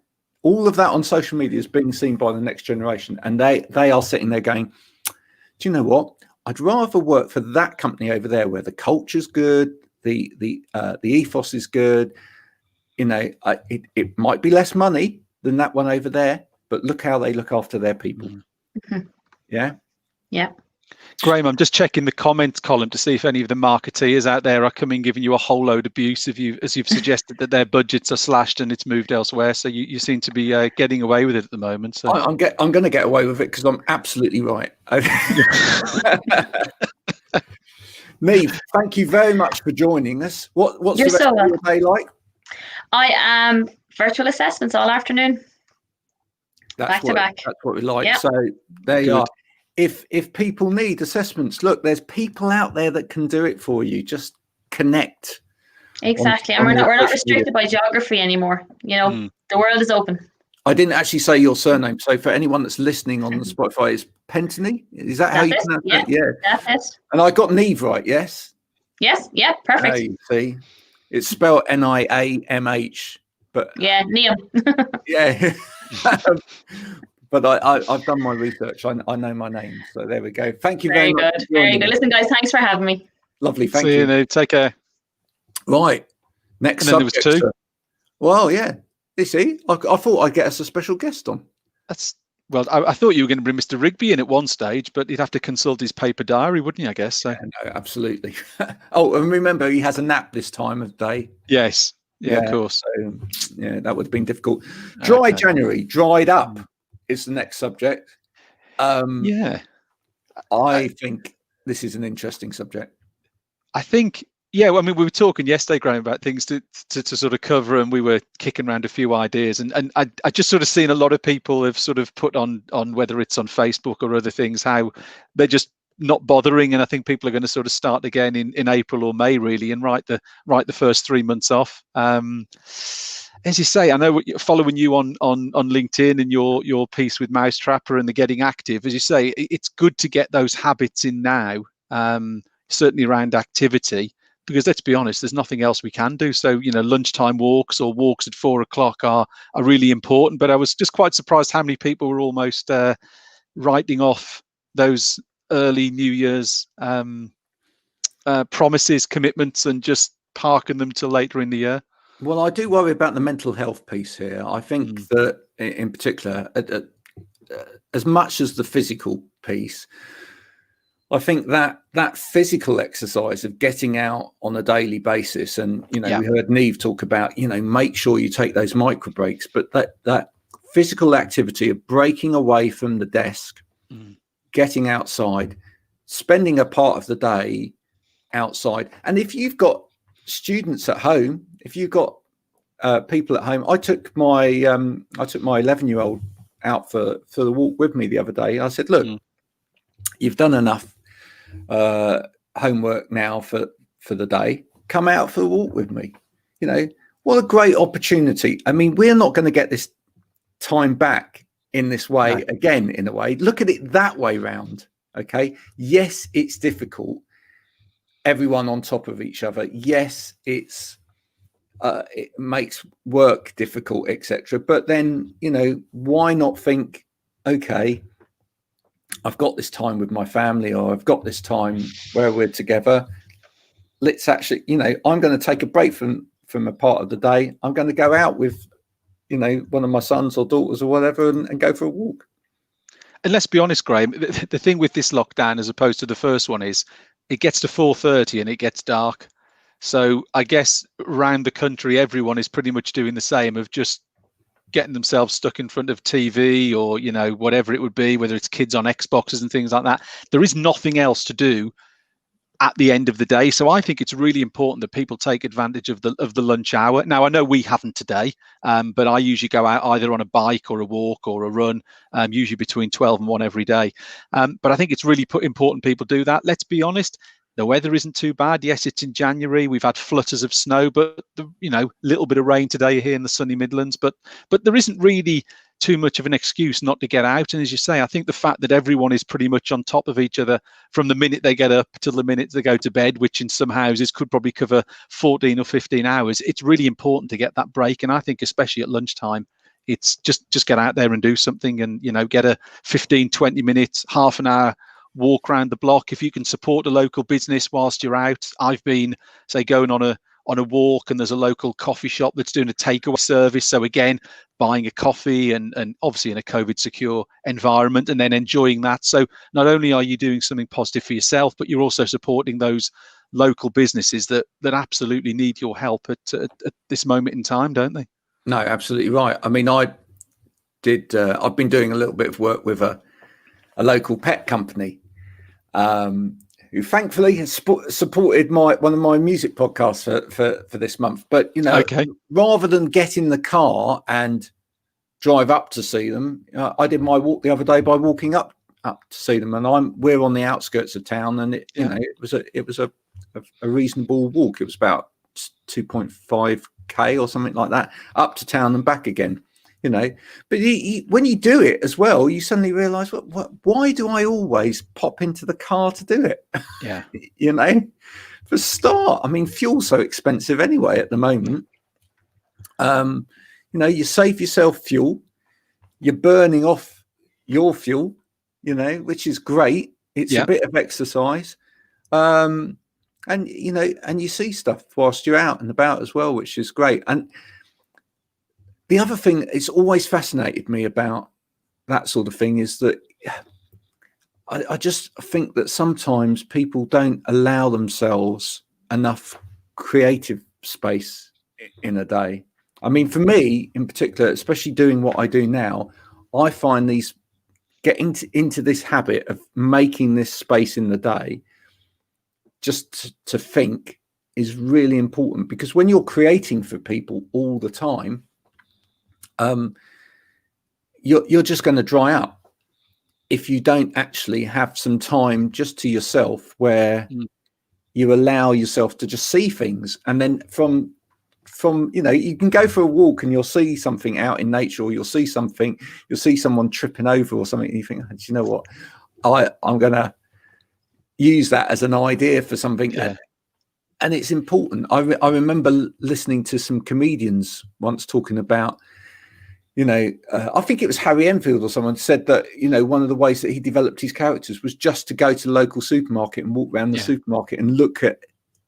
All of that on social media is being seen by the next generation. And they are sitting there going, do you know what? I'd rather work for that company over there where the culture's good, the ethos is good. It might be less money than that one over there, but look how they look after their people. Yeah. Graham, I'm just checking the comments column to see if any of the marketeers out there are coming giving you a whole load of abuse as you've suggested that their budgets are slashed and it's moved elsewhere. So you seem to be getting away with it at the moment. So I'm going to get away with it because I'm absolutely right. Neve, thank you very much for joining us. What's the rest of your day like? I am virtual assessments all afternoon. Back to back. That's what we like. Yep. So there you are. If people need assessments, look, there's people out there that can do it for you. Just connect. Exactly. And we're not restricted by geography anymore. The world is open. I didn't actually say your surname. So for anyone that's listening on Spotify, it's Pentony. Is that how you pronounce it? Yeah. That's it. And I got Neve right, yes? Yes. Yeah. Perfect. You see, it's spelled Niamh, but Niam. Yeah. But I've done my research. I know my name. So there we go. Thank you very much. Very good. Listen, guys, thanks for having me. Lovely. Thank you. See you, Neve. Take care. Right. Next subject. There was 2. Well, yeah. You see, I thought I'd get us a special guest on. I thought you were going to bring Mr. Rigby in at one stage, but he'd have to consult his paper diary, wouldn't you, I guess? So. Yeah, no, absolutely. Oh, and remember, he has a nap this time of day. Yes. Yeah, of course. So, that would have been difficult. January, dried up is the next subject. I think this is an interesting subject. I think, we were talking yesterday, Graham, about things to sort of cover, and we were kicking around a few ideas. And I just sort of seen a lot of people have sort of put on whether it's on Facebook or other things, how they're just not bothering. And I think people are going to sort of start again in April or May, really, and write the first 3 months off. As you say, I know following you on LinkedIn and your piece with Mousetrapper and the Getting Active, as you say, it's good to get those habits in now, certainly around activity, because let's be honest, there's nothing else we can do. So, lunchtime walks or walks at 4 o'clock are really important. But I was just quite surprised how many people were almost writing off those early New Year's promises, commitments, and just parking them till later in the year. Well, I do worry about the mental health piece here. I think that, in particular, as much as the physical piece, I think that physical exercise of getting out on a daily basis, and we heard Neve talk about, make sure you take those micro breaks, but that physical activity of breaking away from the desk, getting outside, spending a part of the day outside, and if you've got students at home, if you've got people at home, I took my 11-year-old out for the walk with me the other day. I said, look, you've done enough homework now for the day. Come out for a walk with me. What a great opportunity. I mean, we're not going to get this time back in this way again, in a way. Look at it that way round. Okay. Yes, it's difficult. Everyone on top of each other. Yes, it makes work difficult, etc. But then, why not think, okay, I've got this time with my family, or I've got this time where we're together. Let's actually, I'm going to take a break from a part of the day. I'm going to go out with, one of my sons or daughters or whatever, and go for a walk. And let's be honest, Graham, the thing with this lockdown, as opposed to the first one, is it gets to 4:30 and it gets dark. So I guess around the country, everyone is pretty much doing the same, of just getting themselves stuck in front of TV or, whatever it would be, whether it's kids on Xboxes and things like that. There is nothing else to do at the end of the day. So I think it's really important that people take advantage of the lunch hour. Now, I know we haven't today, but I usually go out either on a bike or a walk or a run, usually between 12 and 1 every day. But I think it's really important people do that. Let's be honest, The weather isn't too bad. Yes, it's in January. We've had flutters of snow, but little bit of rain today here in the sunny Midlands. But there isn't really too much of an excuse not to get out. And as you say, I think the fact that everyone is pretty much on top of each other from the minute they get up till the minute they go to bed, which in some houses could probably cover 14 or 15 hours, it's really important to get that break. And I think especially at lunchtime, it's just get out there and do something, and get a 15, 20 minutes, half an hour walk around the block. If you can support a local business whilst you're out. I've been, say, going on a walk, and there's a local coffee shop that's doing a takeaway service. So again, buying a coffee and obviously in a COVID secure environment, and then enjoying that. So not only are you doing something positive for yourself, but you're also supporting those local businesses that absolutely need your help at this moment in time, don't they? No, absolutely right. I mean, I've been doing a little bit of work with a local pet company, who thankfully has supported one of my music podcasts for this month. But okay, rather than get in the car and drive up to see them, I did my walk the other day by walking up to see them, and we're on the outskirts of town, and it was a reasonable walk. It was about 2.5k or something like that, up to town and back again. But when you do it as well, you suddenly realise, why do I always pop into the car to do it? Yeah. For a start, I mean, fuel's so expensive anyway at the moment. You save yourself fuel, you're burning off your fuel, which is great. It's a bit of exercise. And you see stuff whilst you're out and about as well, which is great. And the other thing it's always fascinated me about that sort of thing is that I just think that sometimes people don't allow themselves enough creative space in a day. I mean, for me in particular, especially doing what I do now, I find getting into this habit of making this space in the day just to think is really important, because when you're creating for people all the time, you're just going to dry up if you don't actually have some time just to yourself where you allow yourself to just see things. And then from you can go for a walk and you'll see something out in nature, or you'll see someone tripping over or something, and you think, do you know what, I'm going to use that as an idea for something. And it's important. I remember listening to some comedians once talking about, I think it was Harry Enfield or someone said that, one of the ways that he developed his characters was just to go to the local supermarket and walk around the supermarket and look at,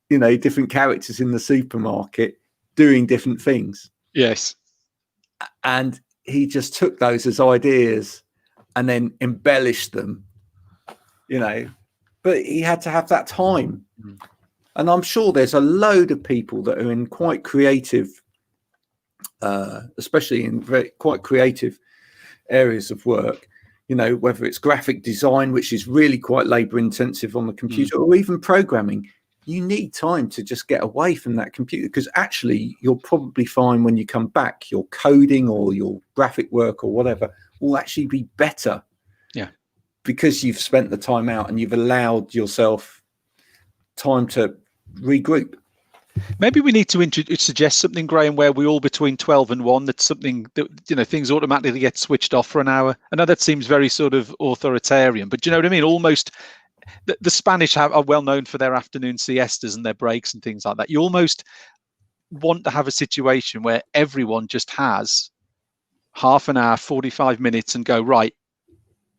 different characters in the supermarket doing different things. Yes. And he just took those as ideas and then embellished them, but he had to have that time. And I'm sure there's a load of people that are in quite creative, especially in quite creative areas of work, whether it's graphic design, which is really quite labor intensive on the computer, or even programming. You need time to just get away from that computer, because actually you'll probably find when you come back, your coding or your graphic work or whatever will actually be better. Yeah. Because you've spent the time out and you've allowed yourself time to regroup. Maybe we need to suggest something, Graham, where we all between 12 and 1, that's something that, things automatically get switched off for an hour. I know that seems very sort of authoritarian, but do you know what I mean? Almost, the Spanish are well known for their afternoon siestas and their breaks and things like that. You almost want to have a situation where everyone just has half an hour, 45 minutes and go, right,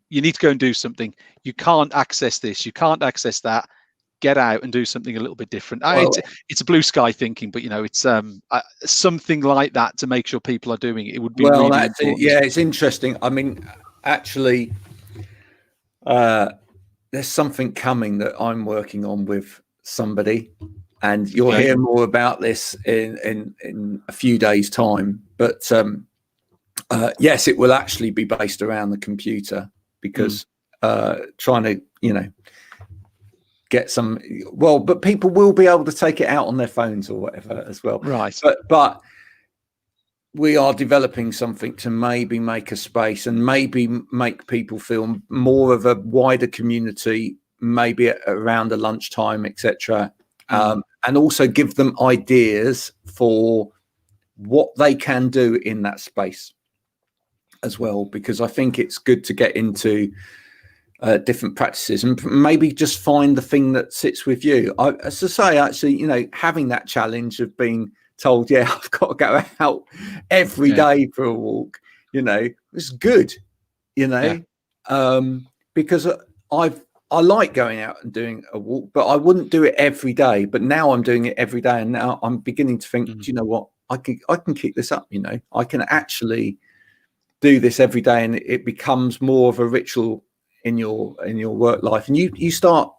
you need to go and do something. You can't access this, you can't access that. Get out and do something a little bit different. It's a blue sky thinking, but it's something like that to make sure people are doing it. It would be really important. Yeah, it's interesting. I mean, actually, there's something coming that I'm working on with somebody, and you'll hear more about this in a few days' time. But yes, it will actually be based around the computer, because trying to get some, but people will be able to take it out on their phones or whatever as well, right? But we are developing something to maybe make a space and maybe make people feel more of a wider community maybe around the lunchtime, etc. And also give them ideas for what they can do in that space as well, because I think it's good to get into different practices and maybe just find the thing that sits with you. As I say, actually, you know, having that challenge of being told, yeah, I've got to go out every day for a walk, you know, it's good, you know, because I like going out and doing a walk, but I wouldn't do it every day. But now I'm doing it every day, and now I'm beginning to think, do you know what, I can keep this up, you know, I can actually do this every day, and it becomes more of a ritual in your work life. And you start,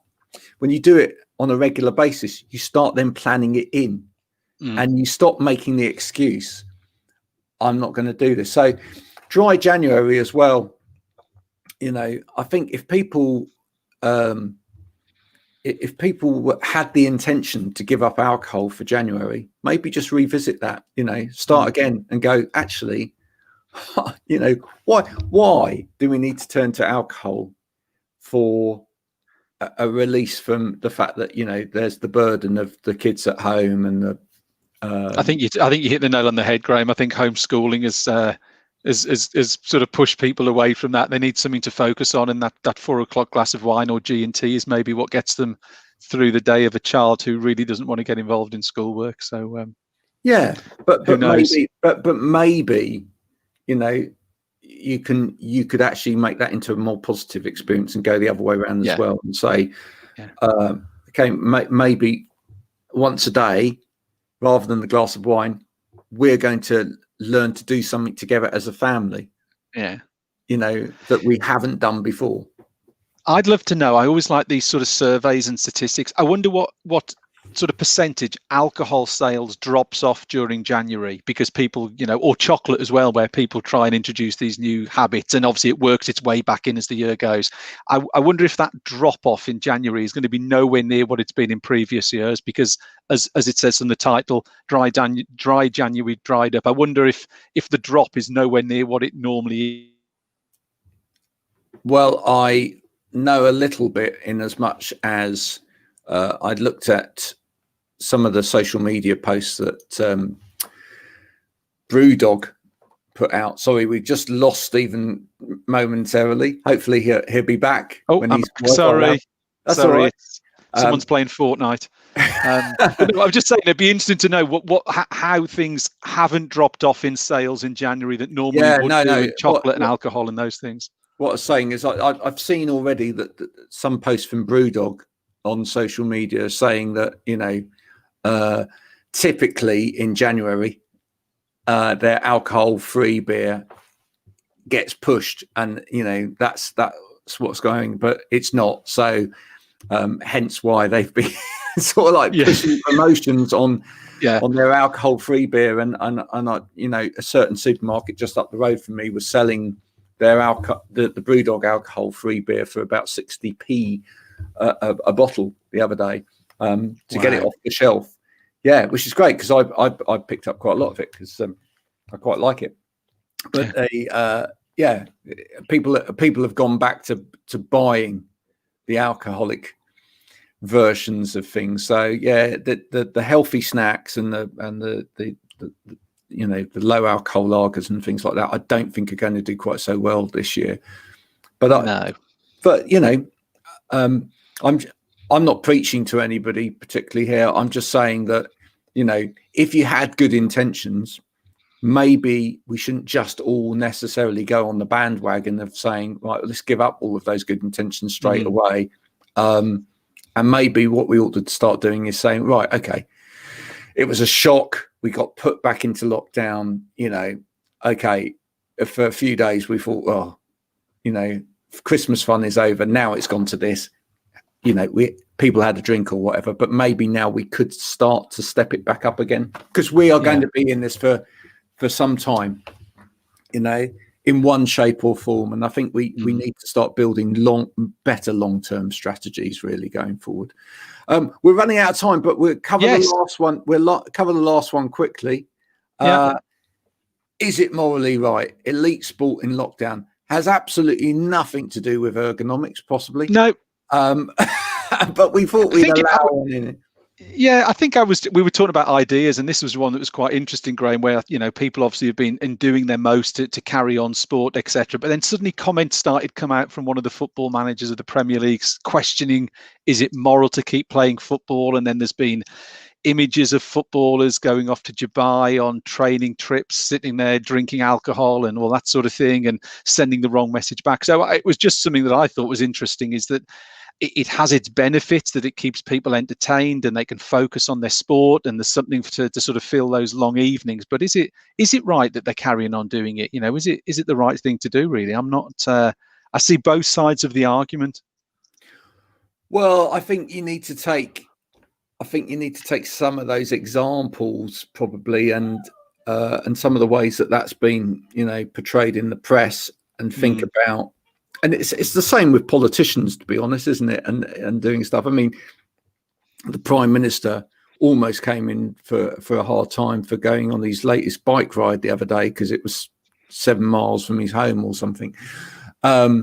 when you do it on a regular basis, you start then planning it in, and you stop making the excuse, I'm not going to do this. So dry January as well, you know, I think if people had the intention to give up alcohol for January, maybe just revisit that, you know, start again and go, actually, you know, why do we need to turn to alcohol for a release from the fact that, you know, there's the burden of the kids at home and the I think you hit the nail on the head, Graham. I think homeschooling is sort of pushed people away from that. They need something to focus on, and that 4 o'clock glass of wine or G&T is maybe what gets them through the day of a child who really doesn't want to get involved in schoolwork. So but maybe, you know, you could actually make that into a more positive experience and go the other way around as well, and say, okay, maybe once a day, rather than the glass of wine, we're going to learn to do something together as a family. Yeah. You know, that we haven't done before. I'd love to know. I always like these sort of surveys and statistics. I wonder what sort of percentage alcohol sales drops off during January, because people, you know, or chocolate as well, where people try and introduce these new habits, and obviously it works its way back in as the year goes. I wonder if that drop off in January is going to be nowhere near what it's been in previous years, because as it says in the title, dry January dried up. I wonder if the drop is nowhere near what it normally is. Well, I know a little bit, in as much as I'd looked at some of the social media posts that Brewdog put out. Sorry, we just lost Stephen momentarily. Hopefully he'll be back. Oh, when he's sorry. That's sorry. all right. Someone's playing Fortnite. But no, I'm just saying it'd be interesting to know how things haven't dropped off in sales in January that normally would do in chocolate and alcohol and those things. What I was saying is I've seen already that some posts from Brewdog on social media saying that, you know, typically in January, their alcohol-free beer gets pushed, and, you know, that's what's going, but it's not. So hence why they've been sort of like pushing promotions on their alcohol-free beer, and I, you know, a certain supermarket just up the road from me was selling their the Brewdog alcohol-free beer for about 60p a bottle the other day, to get it off the shelf. Yeah, which is great, because I picked up quite a lot of it, because I quite like it. But people have gone back to buying the alcoholic versions of things. So the healthy snacks and the you know, the low alcohol lagers and things like that, I don't think are going to do quite so well this year. But but you know, I'm not preaching to anybody particularly here. I'm just saying that, you know, if you had good intentions, maybe we shouldn't just all necessarily go on the bandwagon of saying, right, let's give up all of those good intentions straight away. And maybe what we ought to start doing is saying, right, okay, it was a shock. We got put back into lockdown, you know, okay, for a few days we thought, well, you know, Christmas fun is over. Now it's gone to this, you know, people had a drink or whatever, but maybe now we could start to step it back up again, because we are going to be in this for some time, you know, in one shape or form. And I think we need to start building better long-term strategies really going forward. We're running out of time, but we'll cover the last one. We'll cover the last one quickly. Is it morally right? Elite sport in lockdown has absolutely nothing to do with ergonomics, possibly. No. but we thought we'd allow one in it. Yeah, I think we were talking about ideas, and this was one that was quite interesting, Graham, where, people obviously have been doing their most to carry on sport, etc. But then suddenly comments started come out from one of the football managers of the Premier League questioning, is it moral to keep playing football? And then there's been images of footballers going off to Dubai on training trips, sitting there drinking alcohol and all that sort of thing, and sending the wrong message back. So it was just something that I thought was interesting, is that it has its benefits, that it keeps people entertained and they can focus on their sport, and there's something to sort of fill those long evenings. But is it right that they're carrying on doing it? Is it the right thing to do, really? I'm not. I see both sides of the argument. Well, I think you need to take some of those examples probably, and some of the ways that that's been portrayed in the press, and think about. And it's the same with politicians, to be honest, isn't it? And doing stuff. I mean, the Prime Minister almost came in for a hard time for going on his latest bike ride the other day because it was 7 miles from his home or something. I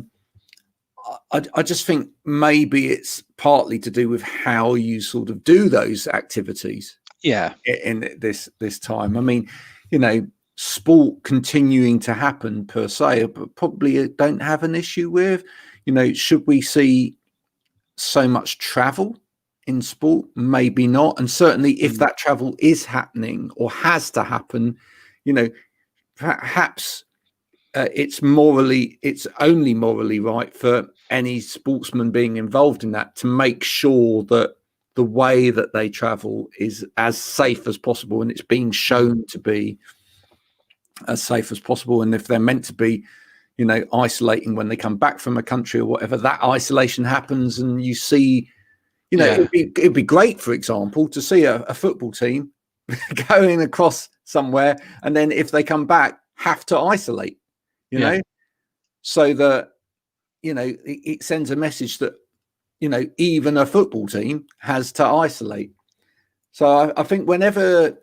just think maybe it's partly to do with how you sort of do those activities. Yeah, in this time. I mean, sport continuing to happen per se, but probably don't have an issue with, should we see so much travel in sport? Maybe not. And certainly if that travel is happening or has to happen, perhaps it's only morally right for any sportsman being involved in that to make sure that the way that they travel is as safe as possible, and it's being shown to be as safe as possible. And if they're meant to be, isolating when they come back from a country or whatever, that isolation happens, and you see, it'd be great, for example, to see a football team going across somewhere, and then if they come back, have to isolate, so that, it sends a message that, even a football team has to isolate. So I think whenever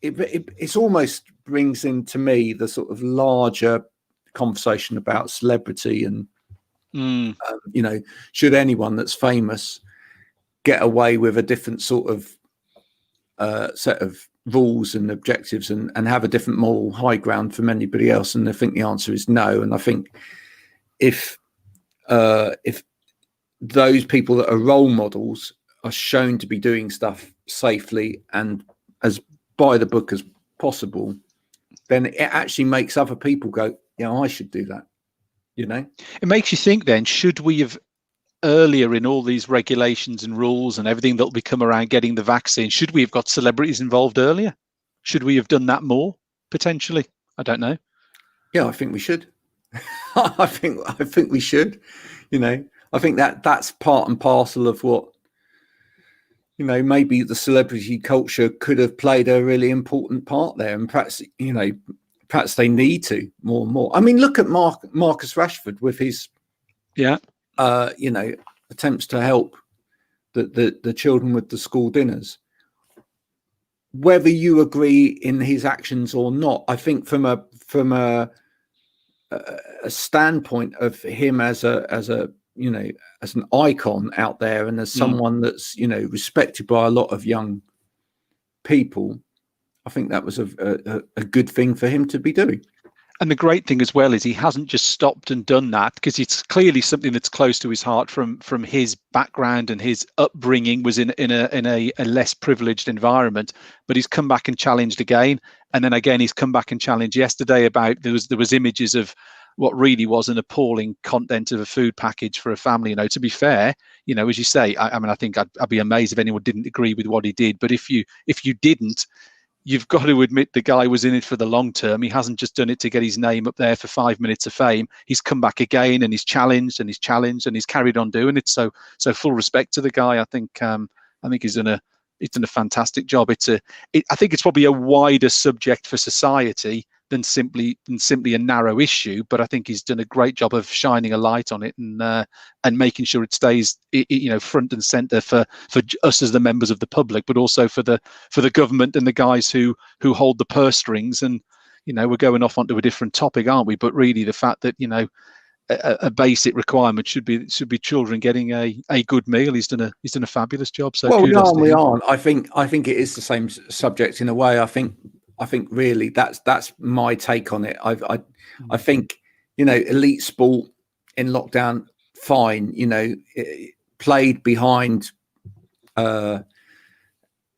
it's almost brings into me the sort of larger conversation about celebrity and should anyone that's famous get away with a different sort of set of rules and objectives and have a different moral high ground from anybody else? And I think the answer is no. And I think if those people that are role models are shown to be doing stuff safely and as by the book as possible, then it actually makes other people go, I should do that. It makes you think then, should we have earlier in all these regulations and rules and everything that will become around getting the vaccine, should we have got celebrities involved earlier? Should we have done that more, potentially? I don't know. Yeah, I think we should. I think we should. I think that's part and parcel of what, maybe the celebrity culture could have played a really important part there, and perhaps they need to more and more. I mean, look at Marcus Rashford with his attempts to help the children with the school dinners. Whether you agree in his actions or not, I think from a standpoint of him as an icon out there, and as someone that's respected by a lot of young people, I think that was a good thing for him to be doing. And the great thing as well is he hasn't just stopped and done that, because it's clearly something that's close to his heart from his background, and his upbringing was in a less privileged environment. But he's come back and challenged again, and then again he's come back and challenged yesterday about there was images of what really was an appalling content of a food package for a family. To be fair, as you say, I think I'd be amazed if anyone didn't agree with what he did. But if you didn't, you've got to admit the guy was in it for the long term. He hasn't just done it to get his name up there for 5 minutes of fame. He's come back again, and he's challenged and he's carried on doing it. So full respect to the guy. I think he's done a fantastic job. I think it's probably a wider subject for society than simply a narrow issue, but I think he's done a great job of shining a light on it and making sure it stays front and center for us as the members of the public, but also for the government and the guys who hold the purse strings. And we're going off onto a different topic, aren't we? But really, the fact that a basic requirement should be children getting a good meal. He's done a fabulous job. So well, kudos to we him. aren't. I think it is the same subject in a way. I think really that's my take on it. I think, you know, elite sport in lockdown, fine. You know, played behind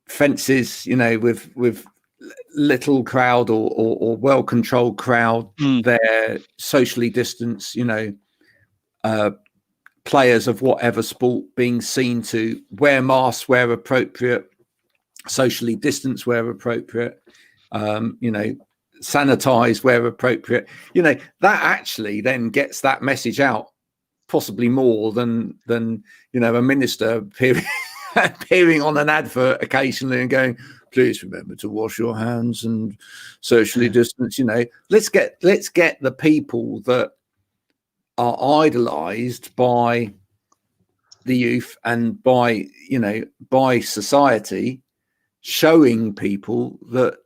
fences, you know, with little crowd or well controlled crowd. They're socially distanced, you know, players of whatever sport being seen to wear masks where appropriate, socially distance where appropriate, you know, sanitize where appropriate. You know, that actually then gets that message out possibly more than you know, a minister appearing on an advert occasionally and going, please remember to wash your hands and socially distance. You know, let's get the people that are idolized by the youth and by, you know, by society, showing people that,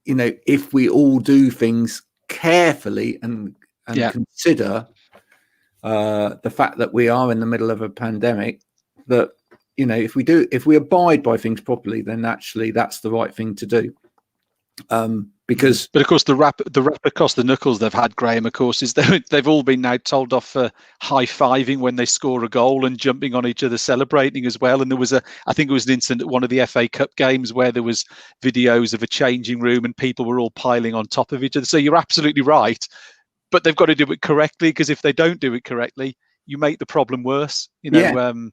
you know, if we all do things carefully and consider the fact that we are in the middle of a pandemic, that, you know, if we abide by things properly, then actually that's the right thing to do. Because, but of course, the rap across the knuckles they've had, Graham, of course, is they've all been now told off for high-fiving when they score a goal and jumping on each other celebrating as well. And there was I think it was an incident at one of the FA Cup games where there was videos of a changing room and people were all piling on top of each other. So you're absolutely right, but they've got to do it correctly, because if they don't do it correctly, you make the problem worse. You know.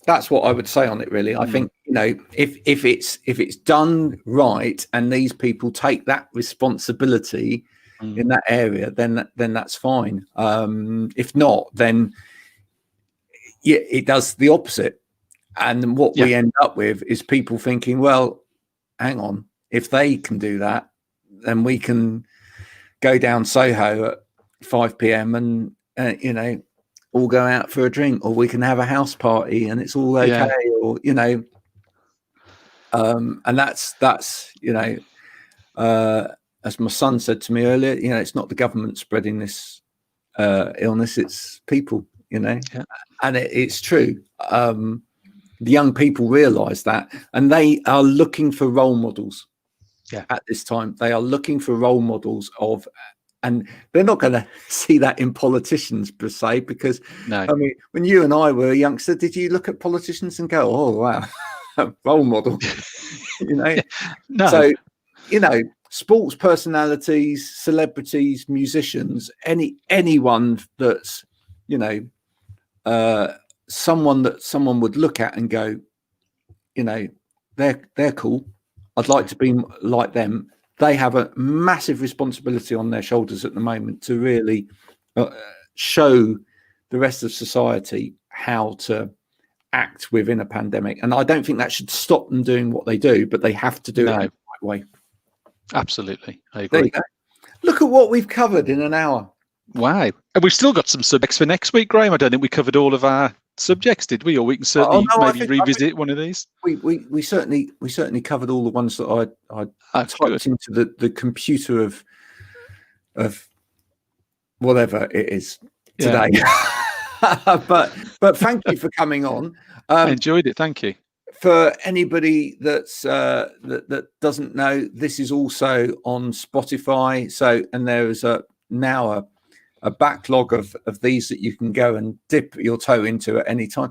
That's what I would say on it, really. I think, you know, if it's done right and these people take that responsibility in that area, then that's fine. If not, then it does the opposite. And what we end up with is people thinking, well, hang on, if they can do that, then we can go down Soho at 5 p.m. and you know, all go out for a drink, or we can have a house party and it's all okay, or, you know, and that's you know, as my son said to me earlier, you know, it's not the government spreading this illness, it's people, you know. And it's true. The young people realize that, and they are looking for role models. At this time, they are looking for role models of, and they're not going to see that in politicians per se, because I mean, when you and I were a youngster, did you look at politicians and go, "Oh wow, role model"? You know, No. So, you know, sports personalities, celebrities, musicians, anyone that's, you know, someone that someone would look at and go, you know, they're cool. I'd like to be like them. They have a massive responsibility on their shoulders at the moment to really show the rest of society how to act within a pandemic. And I don't think that should stop them doing what they do, but they have to do it in the right way. Absolutely. I agree. There you go. Look at what we've covered in an hour. Wow. And we've still got some subjects for next week, Graham. I don't think we covered all of our subjects, did we? Or we can certainly revisit one of these. We certainly covered all the ones that I typed into the computer of whatever it is today. But thank you for coming on. I enjoyed it. Thank you. For anybody that's that doesn't know, this is also on Spotify. So, and there is now a backlog of these that you can go and dip your toe into at any time.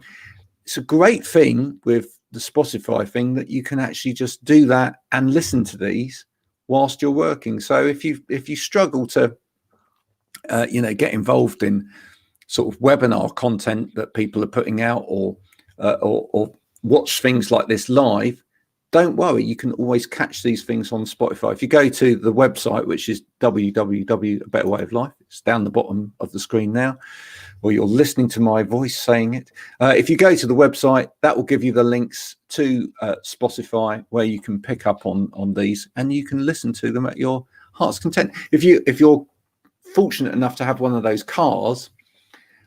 It's a great thing with the Spotify thing that you can actually just do that and listen to these whilst you're working. So if you struggle to you know, get involved in sort of webinar content that people are putting out, or watch things like this live, don't worry, you can always catch these things on Spotify. If you go to the website, which is www, A Better Way of Life, it's down the bottom of the screen now, or you're listening to my voice saying it. If you go to the website, that will give you the links to Spotify, where you can pick up on these and you can listen to them at your heart's content. If you're fortunate enough to have one of those cars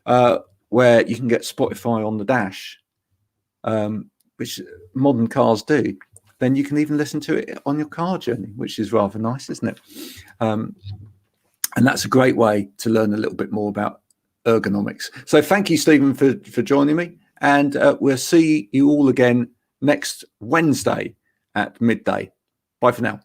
where you can get Spotify on the dash, which modern cars do, then you can even listen to it on your car journey, which is rather nice, isn't it? And that's a great way to learn a little bit more about ergonomics. So thank you, Stephen, for joining me. And we'll see you all again next Wednesday at midday. Bye for now.